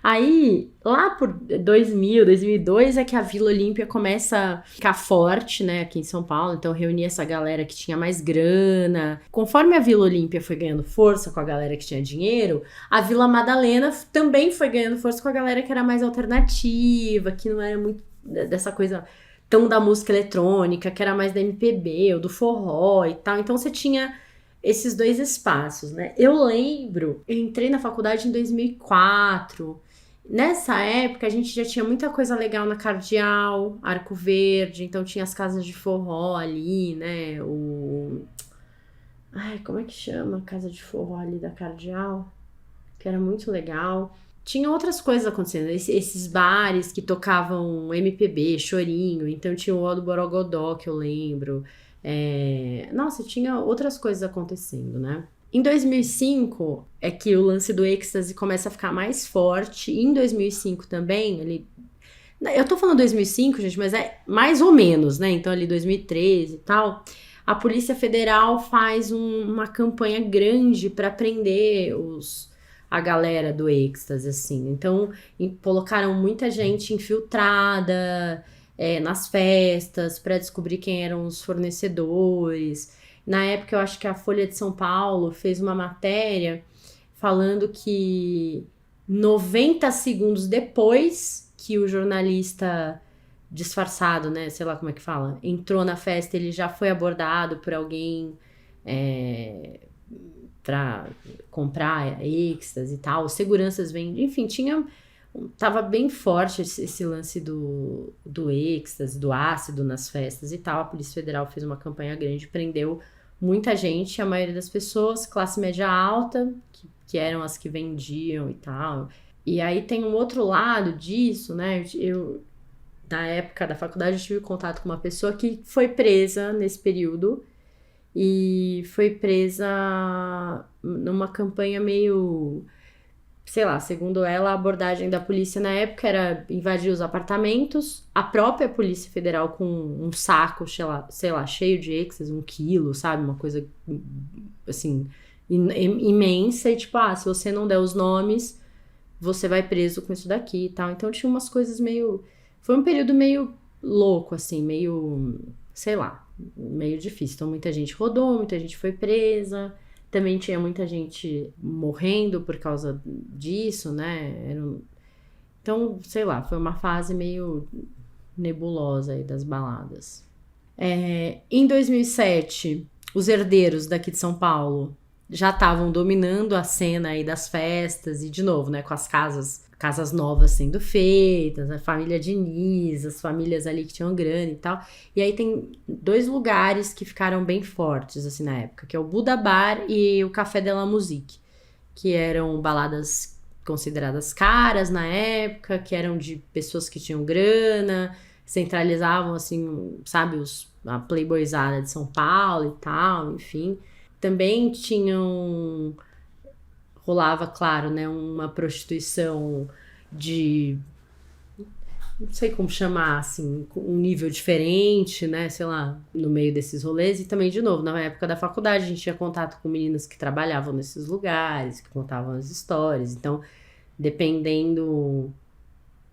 Aí, lá por 2000, 2002, é que a Vila Olímpia começa a ficar forte, né, aqui em São Paulo. Então, reunia essa galera que tinha mais grana. Conforme a Vila Olímpia foi ganhando força com a galera que tinha dinheiro, a Vila Madalena também foi ganhando força com a galera que era mais alternativa, que não era muito dessa coisa tão da música eletrônica, que era mais da MPB ou do forró e tal. Então, você tinha esses dois espaços, né? Eu lembro, eu entrei na faculdade em 2004. Nessa época, a gente já tinha muita coisa legal na Cardeal, Arco Verde, então tinha as casas de forró ali, né? Ai, como é que chama a casa de forró ali da Cardeal? Que era muito legal. tinha outras coisas acontecendo. Esses bares que tocavam MPB, chorinho. Então tinha o Ó do Borogodó, que eu lembro. Nossa, tinha outras coisas acontecendo, né? Em 2005 é que o lance do êxtase começa a ficar mais forte. E em 2005 também, eu tô falando 2005, gente, mas é mais ou menos, né? Então ali 2013 e tal, a Polícia Federal faz uma campanha grande para prender a galera do êxtase, assim. Então colocaram muita gente infiltrada nas festas para descobrir quem eram os fornecedores. Na época, eu acho que a Folha de São Paulo fez uma matéria falando que 90 segundos depois que o jornalista disfarçado, né, sei lá como é que fala, entrou na festa, ele já foi abordado por alguém pra comprar êxtase e tal. Os seguranças vendem, enfim, tava bem forte esse lance do êxtase, do ácido nas festas e tal. A Polícia Federal fez uma campanha grande, prendeu muita gente, a maioria das pessoas, classe média alta, que eram as que vendiam e tal. E aí tem um outro lado disso, né? Eu na época da faculdade, eu tive contato com uma pessoa que foi presa nesse período e foi presa numa campanha meio, sei lá, segundo ela, a abordagem da polícia na época era invadir os apartamentos, a própria Polícia Federal com um saco, sei lá, cheio de êxtase, 1 quilo, sabe? Uma coisa, assim, imensa e tipo, se você não der os nomes, você vai preso com isso daqui e tal. Então tinha umas coisas meio... Foi um período meio louco, assim, meio, sei lá, meio difícil. Então muita gente rodou, muita gente foi presa, também tinha muita gente morrendo por causa disso, né? Então, sei lá, foi uma fase meio nebulosa aí das baladas. Em 2007, os herdeiros daqui de São Paulo já estavam dominando a cena aí das festas e, de novo, né, com as casas novas sendo feitas, a família Diniz, as famílias ali que tinham grana e tal. E aí tem 2 lugares que ficaram bem fortes, assim, na época, que é o Buda Bar e o Café de la Musique, que eram baladas consideradas caras na época, que eram de pessoas que tinham grana, centralizavam, assim, sabe, a playboyzada de São Paulo e tal, enfim. Também rolava, claro, né, uma prostituição de, não sei como chamar, assim, um nível diferente, né, sei lá, no meio desses rolês. E também, de novo, na época da faculdade, a gente tinha contato com meninas que trabalhavam nesses lugares, que contavam as histórias. Então, dependendo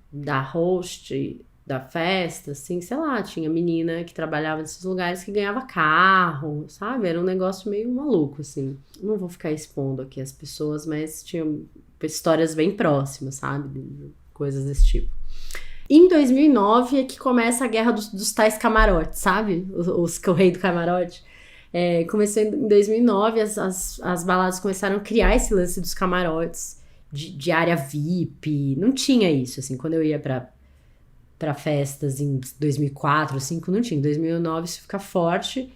da host da festa, assim, sei lá, tinha menina que trabalhava nesses lugares que ganhava carro, sabe? Era um negócio meio maluco, assim. Não vou ficar expondo aqui as pessoas, mas tinham histórias bem próximas, sabe? Coisas desse tipo. Em 2009 é que começa a guerra dos tais camarotes, sabe? O rei do camarote. Começou em 2009, as baladas começaram a criar esse lance dos camarotes, de área VIP. Não tinha isso, assim, quando eu ia pra festas em 2004, 2005, não tinha. Em 2009 isso fica forte,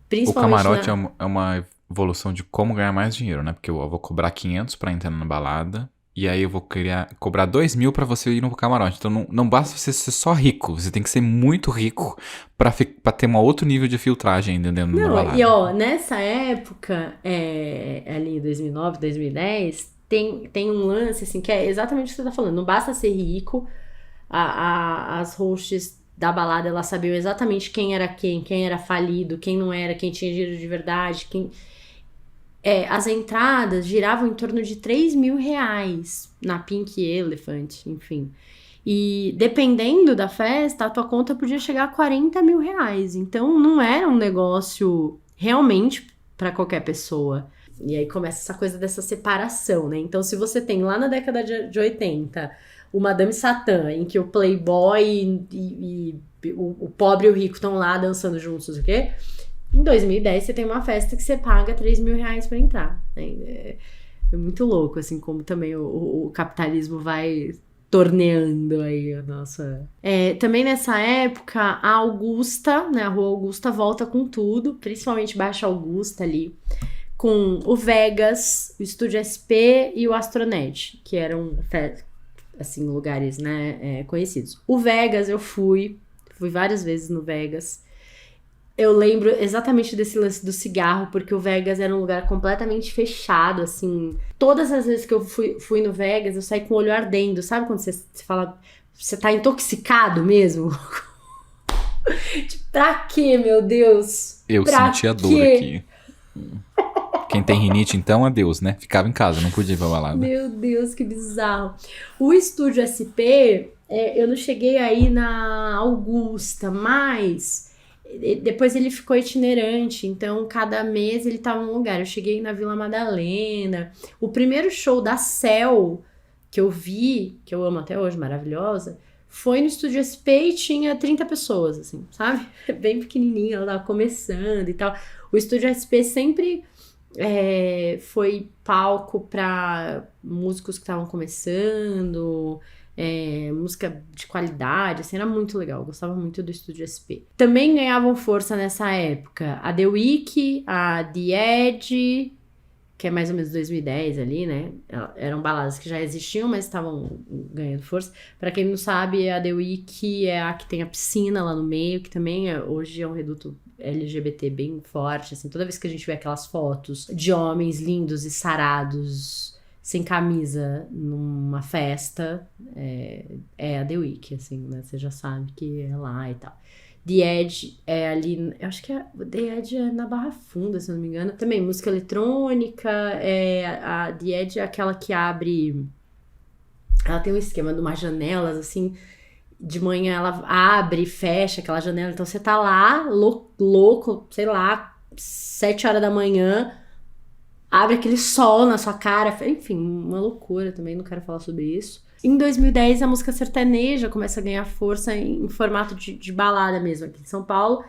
principalmente o camarote é uma evolução de como ganhar mais dinheiro, né? Porque eu vou cobrar 500 pra entrar na balada, e aí eu vou cobrar 2.000 pra você ir no camarote. Então não basta você ser só rico, você tem que ser muito rico pra ter um outro nível de filtragem dentro da balada. E nessa época, ali em 2009, 2010, tem um lance, assim, que é exatamente o que você tá falando. Não basta ser rico. As hosts da balada, elas sabiam exatamente quem era falido, quem não era, quem tinha dinheiro de verdade, as entradas giravam em torno de 3.000 reais na Pink Elephant, enfim. E dependendo da festa, a tua conta podia chegar a 40 mil reais. Então não era um negócio realmente para qualquer pessoa. E aí começa essa coisa dessa separação, né? Então se você tem lá na década de 80... o Madame Satã, em que o playboy e o pobre e o rico estão lá dançando juntos, não sei o quê. Em 2010, você tem uma festa que você paga 3.000 reais pra entrar. É muito louco, assim, como também o capitalismo vai torneando aí a nossa... Também nessa época, a Rua Augusta volta com tudo, principalmente Baixa Augusta ali, com o Vegas, o Estúdio SP e o Astronet, que eram, assim, lugares, né, conhecidos. O Vegas eu fui várias vezes no Vegas. Eu lembro exatamente desse lance do cigarro, porque o Vegas era um lugar completamente fechado, assim. Todas as vezes que eu fui no Vegas, eu saí com o olho ardendo. Sabe quando você fala, você tá intoxicado mesmo? Tipo, pra quê, meu Deus? Eu pra senti a quê? dor aqui. Quem tem rinite, então, adeus, né? Ficava em casa, não podia ir pra balada. Meu Deus, que bizarro. O Estúdio SP, eu não cheguei aí na Augusta, mas depois ele ficou itinerante, então cada mês ele tava num lugar. Eu cheguei na Vila Madalena. O primeiro show da Cell que eu vi, que eu amo até hoje, maravilhosa, foi no Estúdio SP e tinha 30 pessoas, assim, sabe? Bem pequenininha, ela tava começando e tal. O Estúdio SP sempre foi palco para músicos que estavam começando, música de qualidade, assim, era muito legal, eu gostava muito do Estúdio SP. Também ganhavam força nessa época a The Week, a The Edge, que é mais ou menos 2010 ali, né? Eram baladas que já existiam, mas estavam ganhando força. Pra quem não sabe, a The Week é a que tem a piscina lá no meio, que também hoje é um reduto LGBT bem forte, assim. Toda vez que a gente vê aquelas fotos de homens lindos e sarados, sem camisa, numa festa, é a The Week, assim, né? Você já sabe que é lá e tal. The Edge é ali, eu acho que The Edge é na Barra Funda, se não me engano. Também música eletrônica, a The Edge é aquela que abre, ela tem um esquema de umas janelas, assim, de manhã ela abre e fecha aquela janela, então você tá lá, louco, sei lá, 7 horas da manhã, abre aquele sol na sua cara, enfim, uma loucura também, não quero falar sobre isso. Em 2010, a música sertaneja começa a ganhar força em formato de balada mesmo aqui em São Paulo.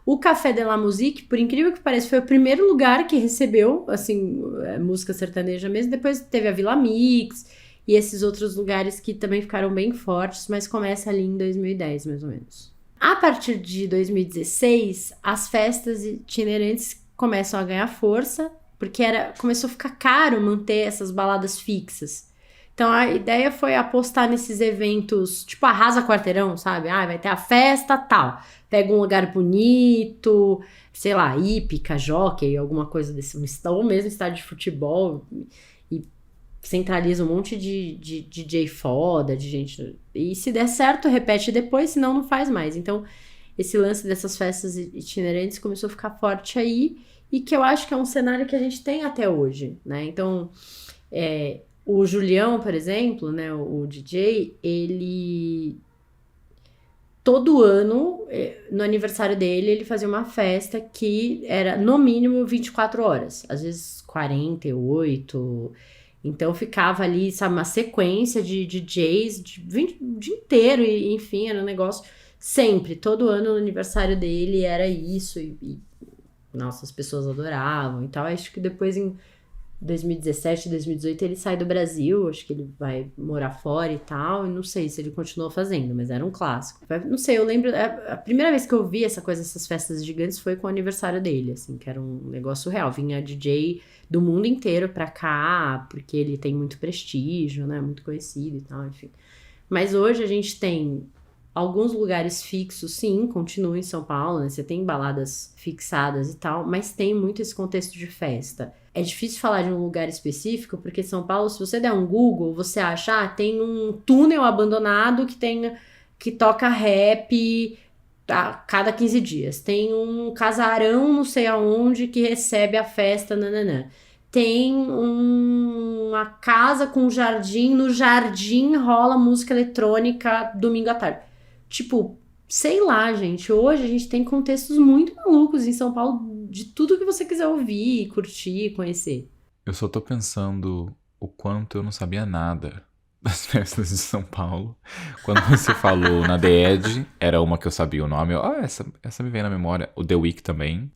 O Café de la Musique, por incrível que pareça, foi o primeiro lugar que recebeu, assim, música sertaneja mesmo. Depois teve a Vila Mix e esses outros lugares que também ficaram bem fortes, mas começa ali em 2010, mais ou menos. A partir de 2016, as festas itinerantes começam a ganhar força, porque começou a ficar caro manter essas baladas fixas. Então a ideia foi apostar nesses eventos, tipo arrasa quarteirão, sabe? Vai ter a festa, tal. Pega um lugar bonito, sei lá, hípica, jockey, alguma coisa desse, ou mesmo estádio de futebol, e centraliza um monte de DJ foda, de gente. E se der certo, repete depois, senão não faz mais. Então esse lance dessas festas itinerantes começou a ficar forte aí, e que eu acho que é um cenário que a gente tem até hoje, né? Então, o Julião, por exemplo, né, o DJ, ele todo ano, no aniversário dele, ele fazia uma festa que era no mínimo 24 horas, às vezes 48. Então ficava ali, sabe, uma sequência de DJs o dia inteiro, e enfim, era um negócio sempre, todo ano no aniversário dele era isso, nossa, as pessoas adoravam e tal. Acho que depois em 2017, 2018 ele sai do Brasil, acho que ele vai morar fora e tal, e não sei se ele continuou fazendo, mas era um clássico. Não sei, eu lembro, a primeira vez que eu vi essas festas gigantes foi com o aniversário dele, assim, que era um negócio real, vinha DJ do mundo inteiro pra cá, porque ele tem muito prestígio, né, muito conhecido e tal, enfim. Mas hoje a gente tem alguns lugares fixos, sim, continuam em São Paulo, né? Você tem baladas fixadas e tal, mas tem muito esse contexto de festa. É difícil falar de um lugar específico, porque São Paulo, se você der um Google, você acha, tem um túnel abandonado que toca rap a cada 15 dias. Tem um casarão não sei aonde que recebe a festa, nananã. Tem uma casa com jardim, no jardim rola música eletrônica domingo à tarde. Tipo, sei lá, gente, hoje a gente tem contextos muito malucos em São Paulo de tudo que você quiser ouvir, curtir, conhecer. Eu só tô pensando o quanto eu não sabia nada das festas de São Paulo. Quando você falou na The Edge, era uma que eu sabia o nome. Essa me veio na memória. O The Week também.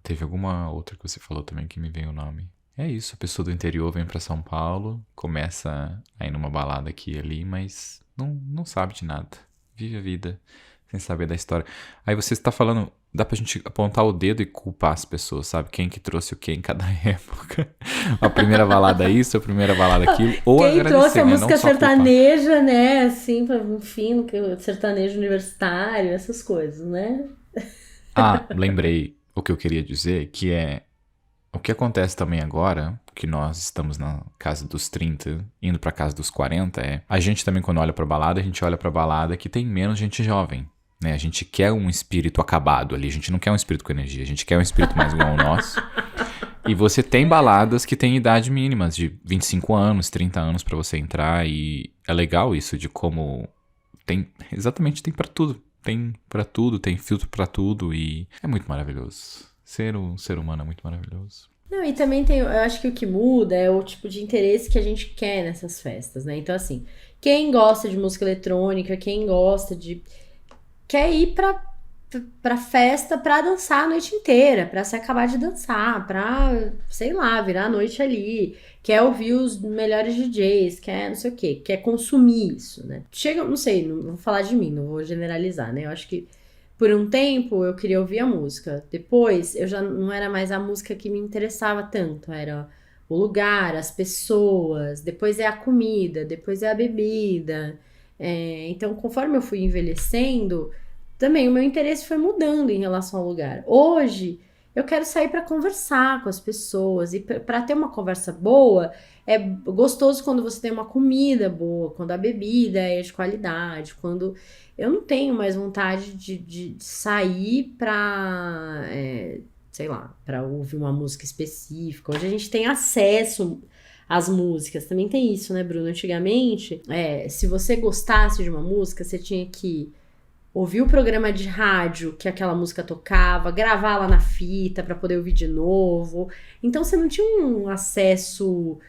Teve alguma outra que você falou também que me veio o nome. É isso, a pessoa do interior vem pra São Paulo, começa a ir numa balada aqui e ali, mas não sabe de nada. Vive a vida sem saber da história. Aí você está falando dá pra gente apontar o dedo e culpar as pessoas, sabe? Quem que trouxe o que em cada época. A primeira balada isso, a primeira balada aquilo. Ou Quem agradecer, trouxe a né? música Não só culpar. sertaneja, né? Assim, enfim, sertanejo universitário, essas coisas, né? Ah, lembrei o que eu queria dizer, que é o que acontece também agora, que nós estamos na casa dos 30, indo pra casa dos 40, é a gente também quando olha pra balada, a gente olha pra balada que tem menos gente jovem, né? A gente quer um espírito acabado ali, a gente não quer um espírito com energia, a gente quer um espírito mais igual ao nosso. E você tem baladas que têm idade mínimas, de 25 anos, 30 anos pra você entrar, e é legal isso de como tem, exatamente, tem pra tudo. Tem pra tudo, tem filtro pra tudo e é muito maravilhoso. Ser um ser humano é muito maravilhoso. Não, e também tem, eu acho que o que muda é o tipo de interesse que a gente quer nessas festas, né? Então, assim, quem gosta de música eletrônica, quem gosta de... quer ir pra festa pra dançar a noite inteira, pra se acabar de dançar, pra, sei lá, virar a noite ali, quer ouvir os melhores DJs, quer não sei o quê, quer consumir isso, né? Chega, não sei, não vou falar de mim, não vou generalizar, né? Eu acho que por um tempo eu queria ouvir a música, depois eu já não era mais a música que me interessava tanto, era o lugar, as pessoas, depois é a comida, depois é a bebida. Então, conforme eu fui envelhecendo, também o meu interesse foi mudando em relação ao lugar. Hoje, eu quero sair para conversar com as pessoas. E para ter uma conversa boa, é gostoso quando você tem uma comida boa, quando a bebida é de qualidade, quando eu não tenho mais vontade de sair para, sei lá, para ouvir uma música específica. Hoje a gente tem acesso às músicas. Também tem isso, né, Bruno? Antigamente, se você gostasse de uma música, você tinha que ouvir o programa de rádio que aquela música tocava, gravar lá na fita para poder ouvir de novo. Então você não tinha um acesso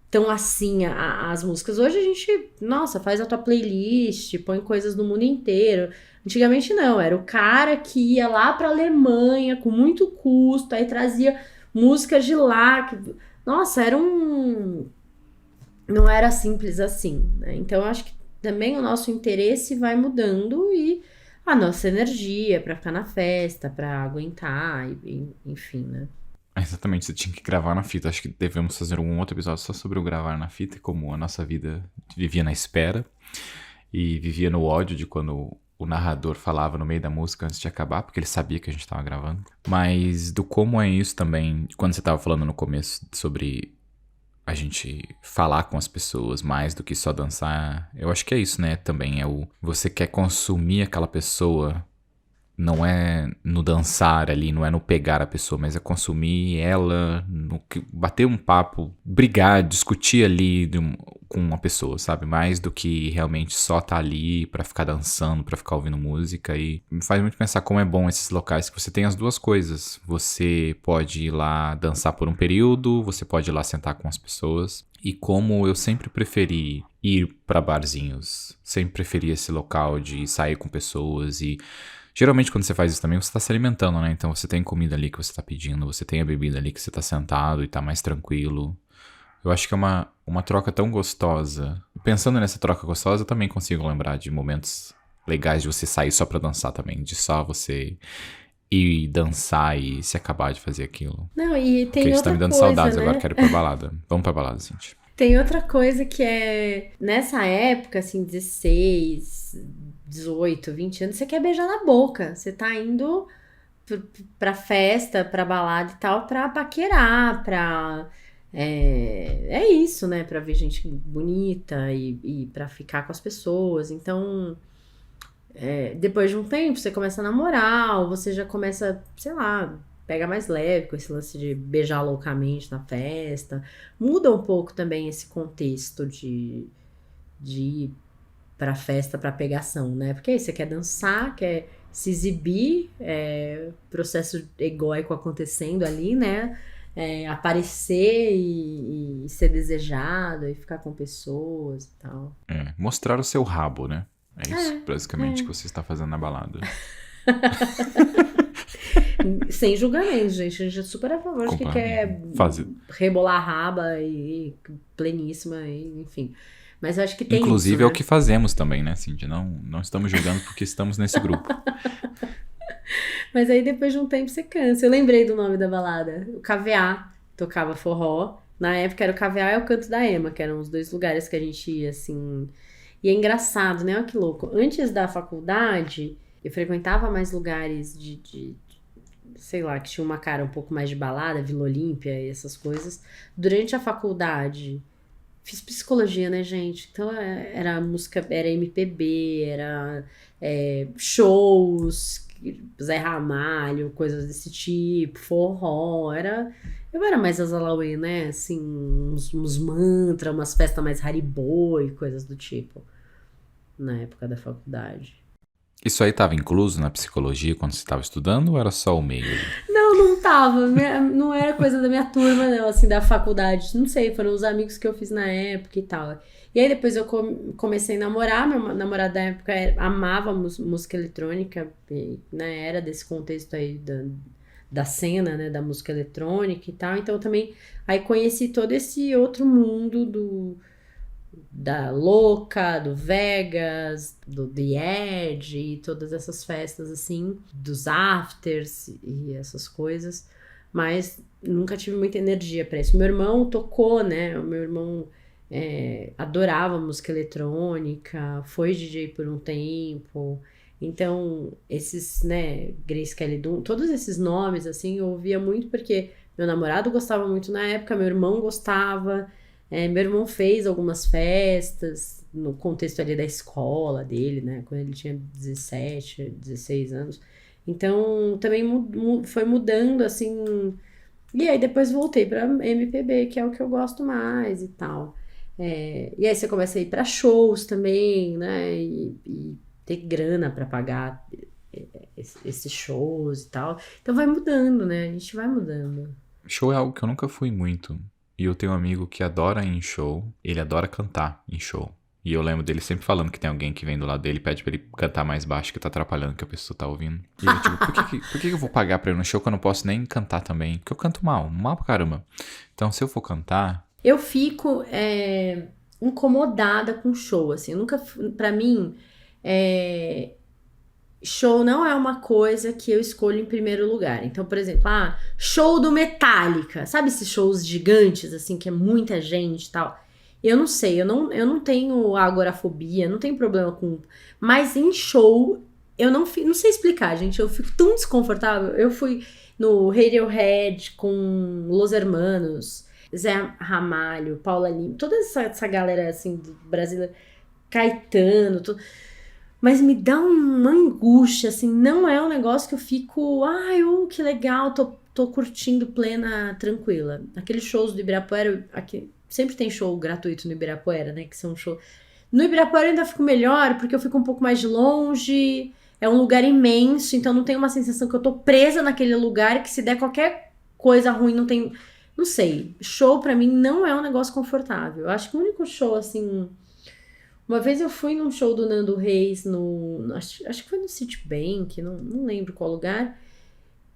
tão assim às músicas. Hoje a gente, nossa, faz a tua playlist, põe coisas do mundo inteiro. Antigamente não, era o cara que ia lá pra Alemanha com muito custo, aí trazia músicas de lá. Nossa, não era simples assim, né? Então eu acho que também o nosso interesse vai mudando e a nossa energia pra ficar na festa, pra aguentar, enfim, né? Exatamente, você tinha que gravar na fita. Acho que devemos fazer um outro episódio só sobre o gravar na fita e como a nossa vida vivia na espera e vivia no ódio de quando o narrador falava no meio da música antes de acabar, porque ele sabia que a gente tava gravando. Mas do como é isso também, quando você tava falando no começo sobre a gente falar com as pessoas mais do que só dançar, eu acho que é isso, né? Também é você quer consumir aquela pessoa, não é no dançar ali, não é no pegar a pessoa, mas é consumir ela, bater um papo, brigar, discutir ali com uma pessoa, sabe? Mais do que realmente só tá ali pra ficar dançando, pra ficar ouvindo música. E me faz muito pensar como é bom esses locais que você tem as duas coisas. Você pode ir lá dançar por um período, você pode ir lá sentar com as pessoas. E como eu sempre preferi ir pra barzinhos, sempre preferi esse local de sair com pessoas e... Geralmente quando você faz isso também, você tá se alimentando, né? Então você tem comida ali que você tá pedindo, você tem a bebida ali que você tá sentado e tá mais tranquilo. Eu acho que é uma troca tão gostosa. Pensando nessa troca gostosa, eu também consigo lembrar de momentos legais de você sair só pra dançar também. De só você ir dançar e se acabar de fazer aquilo. Não, e tem porque isso outra tá me dando coisa, saudades né? agora, quero ir pra balada. Vamos pra balada, Cintia. Tem outra coisa que é... Nessa época, assim, 16, 18, 20 anos, você quer beijar na boca. Você tá indo pra festa, pra balada e tal, pra paquerar, pra... É isso, né? Pra ver gente bonita e pra ficar com as pessoas. Então, depois de um tempo, você começa a namorar, ou você já começa, sei lá, pega mais leve com esse lance de beijar loucamente na festa. Muda um pouco também esse contexto de ir pra festa, pra pegação, né? Porque aí você quer dançar, quer se exibir, processo egóico acontecendo ali, né? Aparecer e ser desejado e ficar com pessoas e tal. Mostrar o seu rabo, né? É isso, basicamente, que você está fazendo na balada. Sem julgamento, gente. A gente é super a favor de quem quer rebolar a raba e pleníssima, enfim. Mas eu acho que tem inclusive isso, é né? o que fazemos também, né, Cindy? Não estamos julgando porque estamos nesse grupo. Mas aí depois de um tempo você cansa. Eu lembrei do nome da balada. O KVA tocava forró. Na época era o KVA e o Canto da Ema, que eram os dois lugares que a gente ia, assim. E é engraçado, né? Olha que louco. Antes da faculdade, eu frequentava mais lugares sei lá, que tinha uma cara um pouco mais de balada, Vila Olímpia e essas coisas. Durante a faculdade, fiz psicologia, né, gente? Então era música, era MPB, era shows, Zé Ramalho, coisas desse tipo, forró, eu era mais Azalauê, né? Assim, uns mantras, umas festas mais Haribo e coisas do tipo, na época da faculdade. Isso aí estava incluso na psicologia quando você estava estudando ou era só o meio ali? Não tava. Não era coisa da minha turma, não, assim, da faculdade. Não sei, foram os amigos que eu fiz na época e tal. E aí depois eu comecei a namorar. Meu namorado da época amava música eletrônica, e, né, era desse contexto aí da cena, né, da música eletrônica e tal. Então eu também aí conheci todo esse outro mundo da Louca, do Vegas, do The Edge e todas essas festas assim, dos afters e essas coisas, mas nunca tive muita energia para isso. Meu irmão tocou, né? O meu irmão adorava música eletrônica, foi DJ por um tempo, então esses, né, Grace Kelly Dunn, todos esses nomes assim, eu ouvia muito porque meu namorado gostava muito na época, meu irmão gostava. Meu irmão fez algumas festas no contexto ali da escola dele, né? Quando ele tinha 17, 16 anos. Então, também foi mudando, assim. E aí, depois voltei pra MPB, que é o que eu gosto mais e tal. E aí, você começa a ir pra shows também, né? E ter grana pra pagar esses shows e tal. Então, vai mudando, né? A gente vai mudando. Show é algo que eu nunca fui muito. E eu tenho um amigo que adora ir em show. Ele adora cantar em show. E eu lembro dele sempre falando que tem alguém que vem do lado dele e pede pra ele cantar mais baixo, que tá atrapalhando o que a pessoa tá ouvindo. E ele, tipo, por que eu vou pagar pra ir no show que eu não posso nem cantar também? Porque eu canto mal pra caramba. Então, se eu for cantar... Eu fico incomodada com show, assim. Eu nunca... Pra mim, show não é uma coisa que eu escolho em primeiro lugar. Então, por exemplo, show do Metallica. Sabe esses shows gigantes, assim, que é muita gente e tal? Eu não sei, eu não tenho agorafobia, não tenho problema com... Mas em show, eu não sei explicar, gente. Eu fico tão desconfortável. Eu fui no Radiohead com Los Hermanos, Zé Ramalho, Paula Lima, toda essa galera, assim, do Brasil, Caetano, tudo. Mas me dá uma angústia, assim, não é um negócio que eu fico, que legal, tô curtindo plena, tranquila. Aqueles shows do Ibirapuera, aqui, sempre tem show gratuito no Ibirapuera, né, que são shows... No Ibirapuera eu ainda fico melhor, porque eu fico um pouco mais de longe, é um lugar imenso, então não tem uma sensação que eu tô presa naquele lugar, e que se der qualquer coisa ruim, não tem... Não sei, show pra mim não é um negócio confortável. Eu acho que o único show, assim... Uma vez eu fui num show do Nando Reis acho que foi no Citibank, não lembro qual lugar,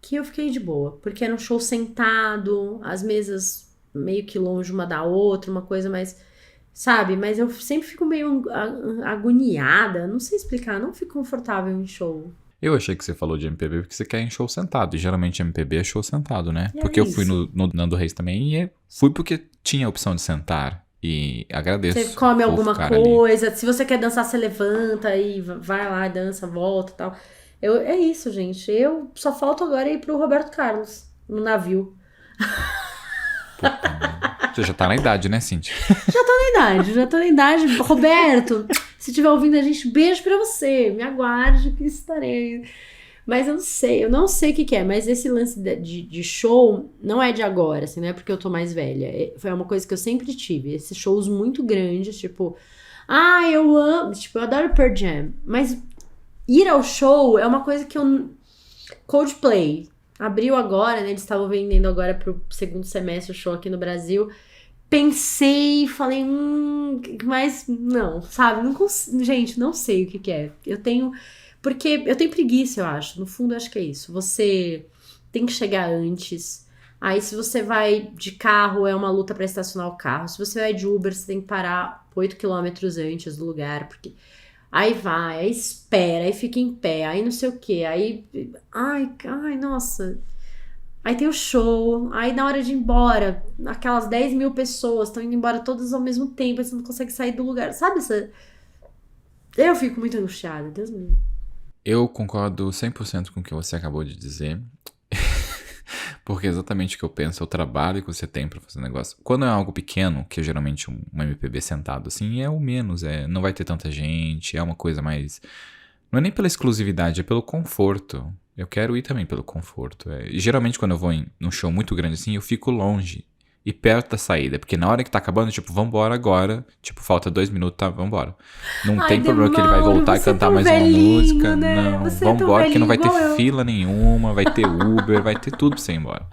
que eu fiquei de boa, porque era um show sentado, as mesas meio que longe uma da outra, uma coisa mais, sabe? Mas eu sempre fico meio agoniada, não sei explicar, não fico confortável em show. Eu achei que você falou de MPB porque você quer ir em show sentado. E geralmente MPB é show sentado, né? É porque eu isso. fui no Nando Reis também e fui porque tinha a opção de sentar. E agradeço. Você come por alguma ficar coisa, se você quer dançar, você levanta e vai lá, dança, volta e tal. É isso, gente. Eu só falto agora ir pro Roberto Carlos, no navio. Você já tá na idade, né, Cintia? Já tô na idade. Roberto, se estiver ouvindo a gente, beijo pra você. Me aguarde que estarei. Mas eu não sei o que é, mas esse lance de show não é de agora, assim, não é porque eu tô mais velha. Foi uma coisa que eu sempre tive. Esses shows muito grandes, tipo, eu amo, tipo, eu adoro Pearl Jam, mas ir ao show é uma coisa que eu... Coldplay abriu agora, né? Eles estavam vendendo agora pro segundo semestre o show aqui no Brasil. Pensei, falei, mas não, sabe? Não consigo, gente, não sei o que é. Porque eu tenho preguiça, eu acho. No fundo, eu acho que é isso. Você tem que chegar antes. Aí, se você vai de carro, é uma luta pra estacionar o carro. Se você vai de Uber, você tem que parar 8 quilômetros antes do lugar. Porque Aí vai, aí espera, aí fica em pé, aí não sei o quê, aí. Ai, nossa. Aí tem o show, aí na hora de ir embora, aquelas 10 mil pessoas estão indo embora todas ao mesmo tempo, aí você não consegue sair do lugar. Sabe essa. Eu fico muito angustiada, Deus me livre. Eu concordo 100% com o que você acabou de dizer. Porque é exatamente o que eu penso, é o trabalho que você tem pra fazer o negócio. Quando é algo pequeno, que é geralmente um MPB sentado assim, é o menos, não vai ter tanta gente, é uma coisa mais. Não é nem pela exclusividade, é pelo conforto. Eu quero ir também pelo conforto. E geralmente quando eu vou num show muito grande assim, eu fico longe e perto da saída, porque na hora que tá acabando, tipo, vambora agora, tipo, falta 2 minutos, tá, vambora. Não Ai, tem problema que ele vai Mauro, voltar e você é cantar tão mais uma música, velhinho, né? não, Você é tão vambora que não velhinho vai ter igual eu. fila nenhuma, vai ter Uber, vai ter tudo pra você ir embora.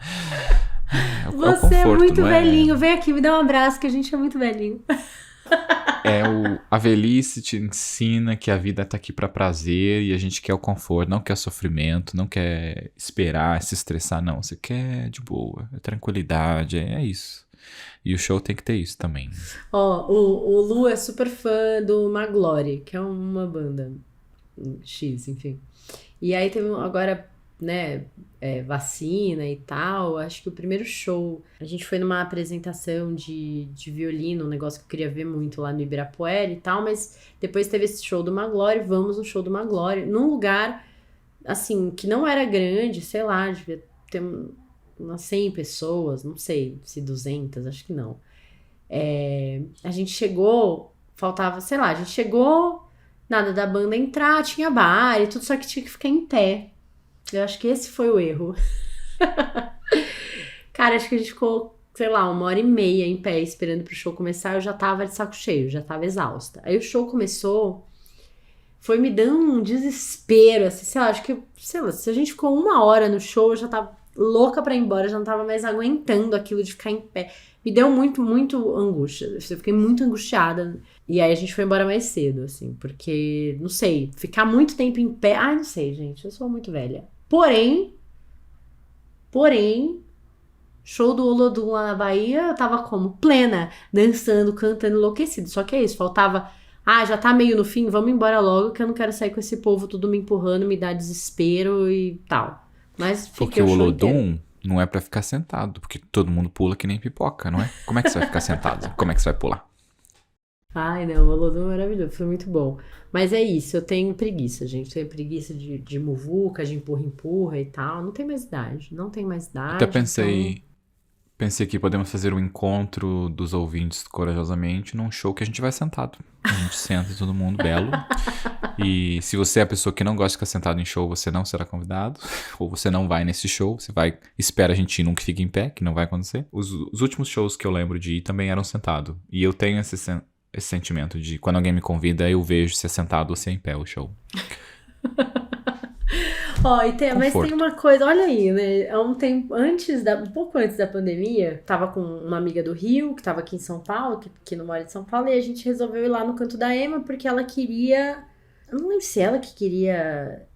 É o Você é conforto, muito não é? velhinho. Vem aqui, me dá um abraço, que a gente é muito velhinho. A velhice te ensina que a vida tá aqui pra prazer e a gente quer o conforto, não quer sofrimento, não quer esperar, se estressar, não. Você quer de boa, é tranquilidade, é isso. E o show tem que ter isso também. Ó, o Lu é super fã do Maglore, que é uma banda X, enfim. E aí teve agora, né, vacina e tal. Acho que o primeiro show, a gente foi numa apresentação de violino, um negócio que eu queria ver muito lá no Ibirapuera e tal, mas depois teve esse show do Maglore, vamos no show do Maglore, num lugar, assim, que não era grande, sei lá, devia ter umas 100 pessoas, não sei se 200, acho que não. A gente chegou, faltava, sei lá, a gente chegou, nada da banda entrar, tinha bar e tudo, só que tinha que ficar em pé. Eu acho que esse foi o erro. Cara, acho que a gente ficou, sei lá, 1h30 em pé esperando pro show começar. Eu já tava de saco cheio, já tava exausta. Aí o show começou, foi me dando um desespero, assim, sei lá, acho que, sei lá, se a gente ficou 1 hora no show, eu já tava louca pra ir embora, eu já não tava mais aguentando aquilo de ficar em pé. Me deu muito, muito angústia. Eu fiquei muito angustiada. E aí a gente foi embora mais cedo, assim, porque, não sei, ficar muito tempo em pé. Ai, não sei, gente, eu sou muito velha. Porém, show do Olodum lá na Bahia, eu tava como? Plena, dançando, cantando, enlouquecido. Só que é isso, faltava. Ah, já tá meio no fim, vamos embora logo, que eu não quero sair com esse povo tudo me empurrando, me dá desespero e tal. Mas Porque fiquei o o show inteiro. Olodum não é pra ficar sentado, porque todo mundo pula que nem pipoca, não é? Como é que você vai ficar sentado? Como é que você vai pular? Ai, não, o Olodum é maravilhoso, foi muito bom. Mas é isso, eu tenho preguiça, gente. Eu tenho preguiça de muvuca, de empurra-empurra e tal. Não tem mais idade, não tem mais Até idade, então. pensei que podemos fazer um encontro dos ouvintes corajosamente num show que a gente vai sentado. A gente senta todo mundo belo. E se você é a pessoa que não gosta de ficar sentado em show, você não será convidado. Ou você não vai nesse show. Você vai, espera a gente ir num que fique em pé, que não vai acontecer. Os últimos shows que eu lembro de ir também eram sentado. E eu tenho esse sentimento de quando alguém me convida, eu vejo se é sentado ou se é em pé o show. Ó, mas tem Conforto. uma coisa, olha aí, né? Há um tempo um pouco antes da pandemia, tava com uma amiga do Rio, que tava aqui em São Paulo, que não mora em São Paulo, e a gente resolveu ir lá no Canto da Ema, porque ela queria. Eu não lembro se ela que queria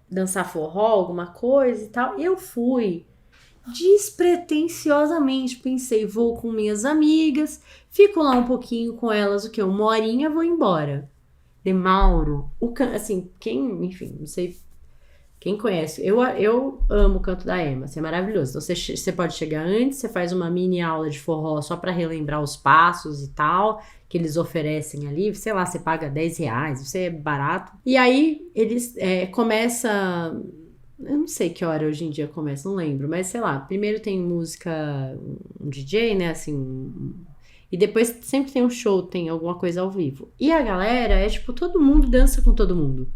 dançar forró, alguma coisa e tal. Eu fui despretensiosamente, pensei, vou com minhas amigas, fico lá um pouquinho com elas, o quê? 1 horinha, vou embora. De Mauro, assim, enfim, não sei quem conhece, eu amo o Canto da Ema, assim, é maravilhoso. Então você pode chegar antes, você faz uma mini aula de forró só pra relembrar os passos e tal, que eles oferecem ali, sei lá, você paga R$ 10, você é barato. E aí eles começa, eu não sei que hora hoje em dia começa, não lembro, mas sei lá, primeiro tem música, um DJ, né, assim, e depois sempre tem um show, tem alguma coisa ao vivo. E a galera tipo, todo mundo dança com todo mundo.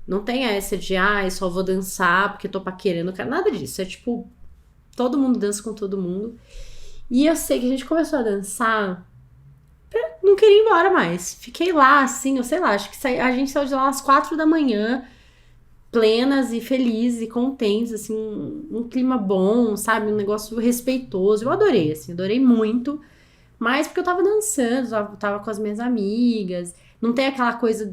Não tem essa de, só vou dançar porque tô paquerando. Nada disso. É tipo, todo mundo dança com todo mundo. E eu sei que a gente começou a dançar, não queria ir embora mais. Fiquei lá, assim, eu sei lá, acho que a gente saiu de lá às 4 da manhã, plenas e felizes e contentes, assim, um clima bom, sabe? Um negócio respeitoso. Eu adorei, assim, adorei muito. Mas porque eu tava dançando, tava com as minhas amigas. Não tem aquela coisa,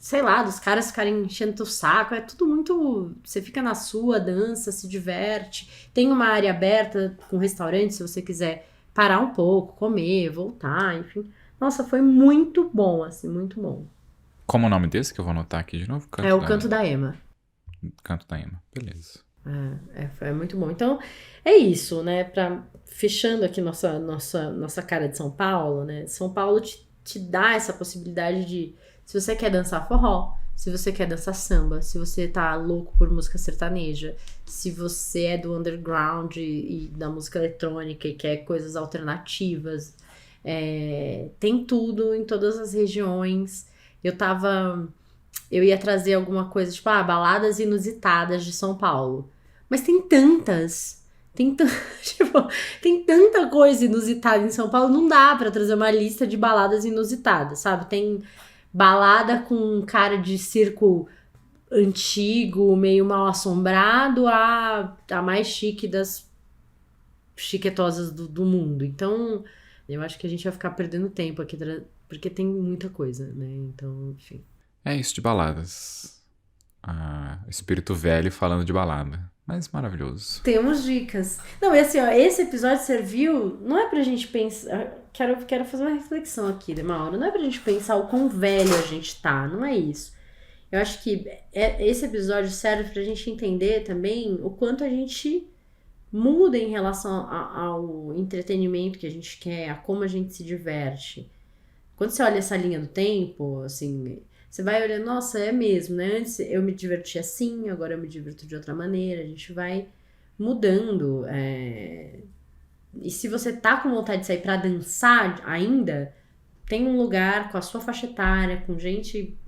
sei lá, dos caras ficarem enchendo teu saco. É tudo muito. Você fica na sua, dança, se diverte. Tem uma área aberta com restaurante, se você quiser parar um pouco, comer, voltar, enfim. Nossa, foi muito bom, assim, muito bom. Como é o nome desse que eu vou anotar aqui de novo? É o Canto da Ema. Canto da Ema, beleza. É muito bom. Então, é isso, né? Fechando aqui nossa cara de São Paulo, né? São Paulo te dá essa possibilidade de, se você quer dançar forró, se você quer dançar samba, se você tá louco por música sertaneja, se você é do underground e da música eletrônica e quer coisas alternativas, tem tudo em todas as regiões. Eu ia trazer alguma coisa, tipo, baladas inusitadas de São Paulo. Mas tem tantas. Tipo, tem tanta coisa inusitada em São Paulo, não dá pra trazer uma lista de baladas inusitadas, sabe? Tem balada com cara de circo antigo, meio mal assombrado, a mais chique das chiquetosas do mundo. Então, eu acho que a gente vai ficar perdendo tempo aqui, porque tem muita coisa, né? Então, enfim. É isso de baladas. Espírito velho falando de balada. Mas maravilhoso. Temos dicas. Não, e assim, ó, esse episódio serviu, não é pra gente pensar... Quero fazer uma reflexão aqui, de uma hora. Não é pra gente pensar o quão velho a gente tá, não é isso. Eu acho que esse episódio serve pra gente entender também o quanto a gente muda em relação ao entretenimento que a gente quer, a como a gente se diverte. Quando você olha essa linha do tempo, assim... Você vai olhando, nossa, é mesmo, né? Antes eu me divertia assim, agora eu me divirto de outra maneira. A gente vai mudando. E se você tá com vontade de sair pra dançar ainda, tem um lugar com a sua faixa etária, com gente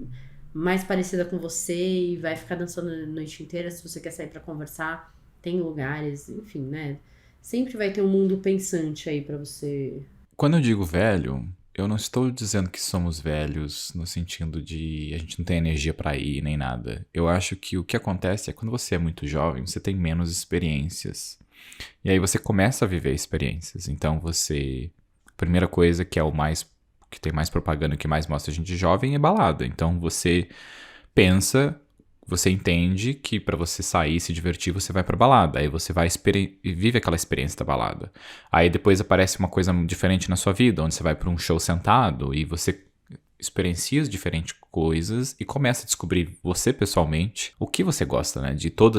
mais parecida com você e vai ficar dançando a noite inteira. Se você quer sair pra conversar, tem lugares, enfim, né? Sempre vai ter um mundo pensante aí pra você. Quando eu digo velho... Eu não estou dizendo que somos velhos no sentido de a gente não tem energia pra ir nem nada. Eu acho que o que acontece é quando você é muito jovem, você tem menos experiências. E aí você começa a viver experiências. Então a primeira coisa que que tem mais propaganda, que mais mostra a gente jovem é balada. Então você entende que pra você sair e se divertir, você vai pra balada. Aí você vai e vive aquela experiência da balada. Aí depois aparece uma coisa diferente na sua vida, onde você vai pra um show sentado e você experiencia as diferentes coisas e começa a descobrir você pessoalmente o que você gosta, né? De todo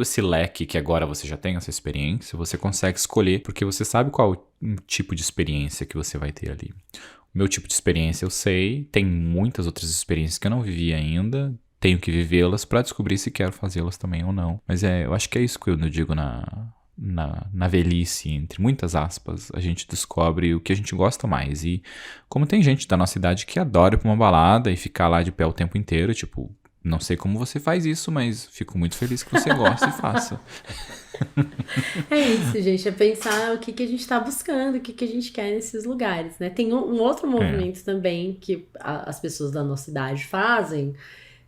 esse leque que agora você já tem essa experiência, você consegue escolher porque você sabe qual o tipo de experiência que você vai ter ali. O meu tipo de experiência eu sei, tem muitas outras experiências que eu não vivi ainda. Tenho que vivê-las pra descobrir se quero fazê-las também ou não. Mas eu acho que é isso que eu digo na velhice, entre muitas aspas, a gente descobre o que a gente gosta mais. E como tem gente da nossa idade que adora ir pra uma balada e ficar lá de pé o tempo inteiro, tipo, não sei como você faz isso, mas fico muito feliz que você gosta e faça. É isso, gente, é pensar o que a gente tá buscando, o que a gente quer nesses lugares, né? Tem um outro movimento também que as pessoas da nossa idade fazem,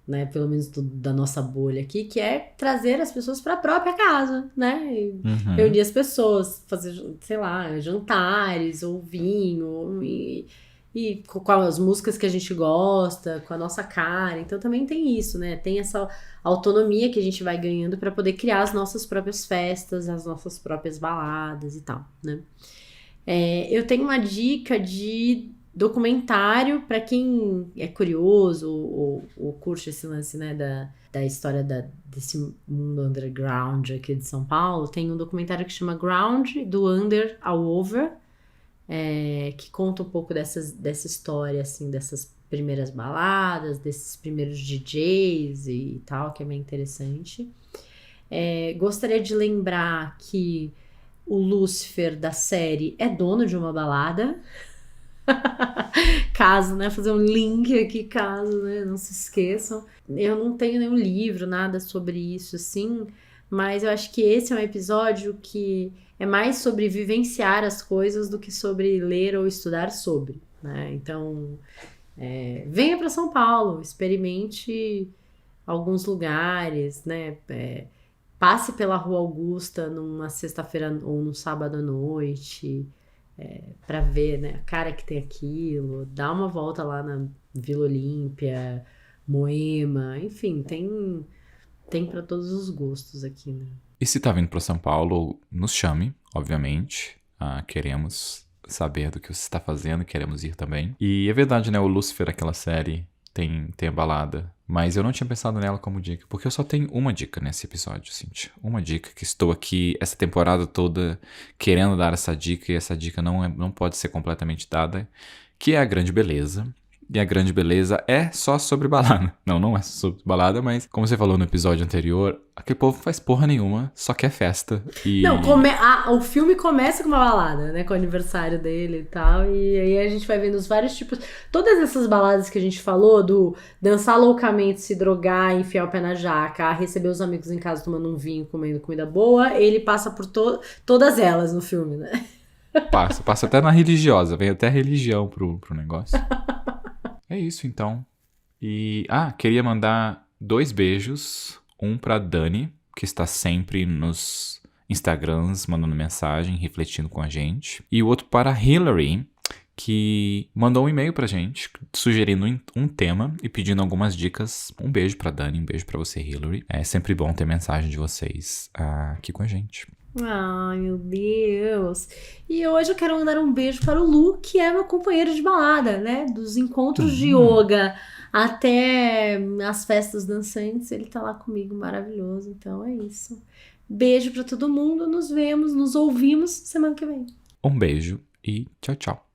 né, pelo menos da nossa bolha aqui, que é trazer as pessoas para a própria casa, né, e reunir as pessoas, fazer, sei lá, jantares ou vinho e com as músicas que a gente gosta, com a nossa cara. Então também tem isso, né, tem essa autonomia que a gente vai ganhando para poder criar as nossas próprias festas, as nossas próprias baladas e tal, né. Eu tenho uma dica de documentário para quem é curioso ou curte esse lance, né, da história desse mundo underground aqui de São Paulo. Tem um documentário que chama Ground, do Under ao Over, que conta um pouco dessa história, assim, dessas primeiras baladas, desses primeiros DJs e tal, que é bem interessante. Gostaria de lembrar que o Lúcifer da série é dono de uma balada. Caso, né, fazer um link aqui, caso, né, não se esqueçam. Eu não tenho nenhum livro, nada sobre isso, assim, mas eu acho que esse é um episódio que é mais sobre vivenciar as coisas do que sobre ler ou estudar sobre, né, então venha para São Paulo, experimente alguns lugares, né, passe pela Rua Augusta numa sexta-feira ou no sábado à noite, para ver, né, a cara que tem aquilo, dá uma volta lá na Vila Olímpia, Moema, enfim, tem para todos os gostos aqui, né. E se tá vindo para São Paulo, nos chame, obviamente. Queremos saber do que você está fazendo, queremos ir também. E é verdade, né, o Lúcifer, aquela série, tem a balada. Mas eu não tinha pensado nela como dica, porque eu só tenho uma dica nesse episódio, Cintia. Uma dica que estou aqui essa temporada toda querendo dar essa dica, e essa dica não pode ser completamente dada, que é a grande beleza. E a grande beleza é só sobre balada. Não é sobre balada, mas como você falou no episódio anterior, aquele povo faz porra nenhuma, só quer festa. E... Não, o filme começa com uma balada, né? Com o aniversário dele e tal. E aí a gente vai vendo os vários tipos. Todas essas baladas que a gente falou, do dançar loucamente, se drogar, enfiar o pé na jaca, receber os amigos em casa tomando um vinho, comendo comida boa, ele passa por todas elas no filme, né? Passa até na religiosa, vem até a religião pro negócio. É isso, então. E, queria mandar 2 beijos. Um pra Dani, que está sempre nos Instagrams, mandando mensagem, refletindo com a gente. E o outro para Hillary, que mandou um e-mail pra gente, sugerindo um tema e pedindo algumas dicas. Um beijo pra Dani, um beijo pra você, Hillary. É sempre bom ter mensagem de vocês aqui com a gente. Ai, meu Deus. E hoje eu quero mandar um beijo para o Lu, que é meu companheiro de balada, né? Dos encontros de yoga até as festas dançantes, ele tá lá comigo, maravilhoso. Então é isso. Beijo para todo mundo, nos vemos, nos ouvimos semana que vem. Um beijo e tchau, tchau.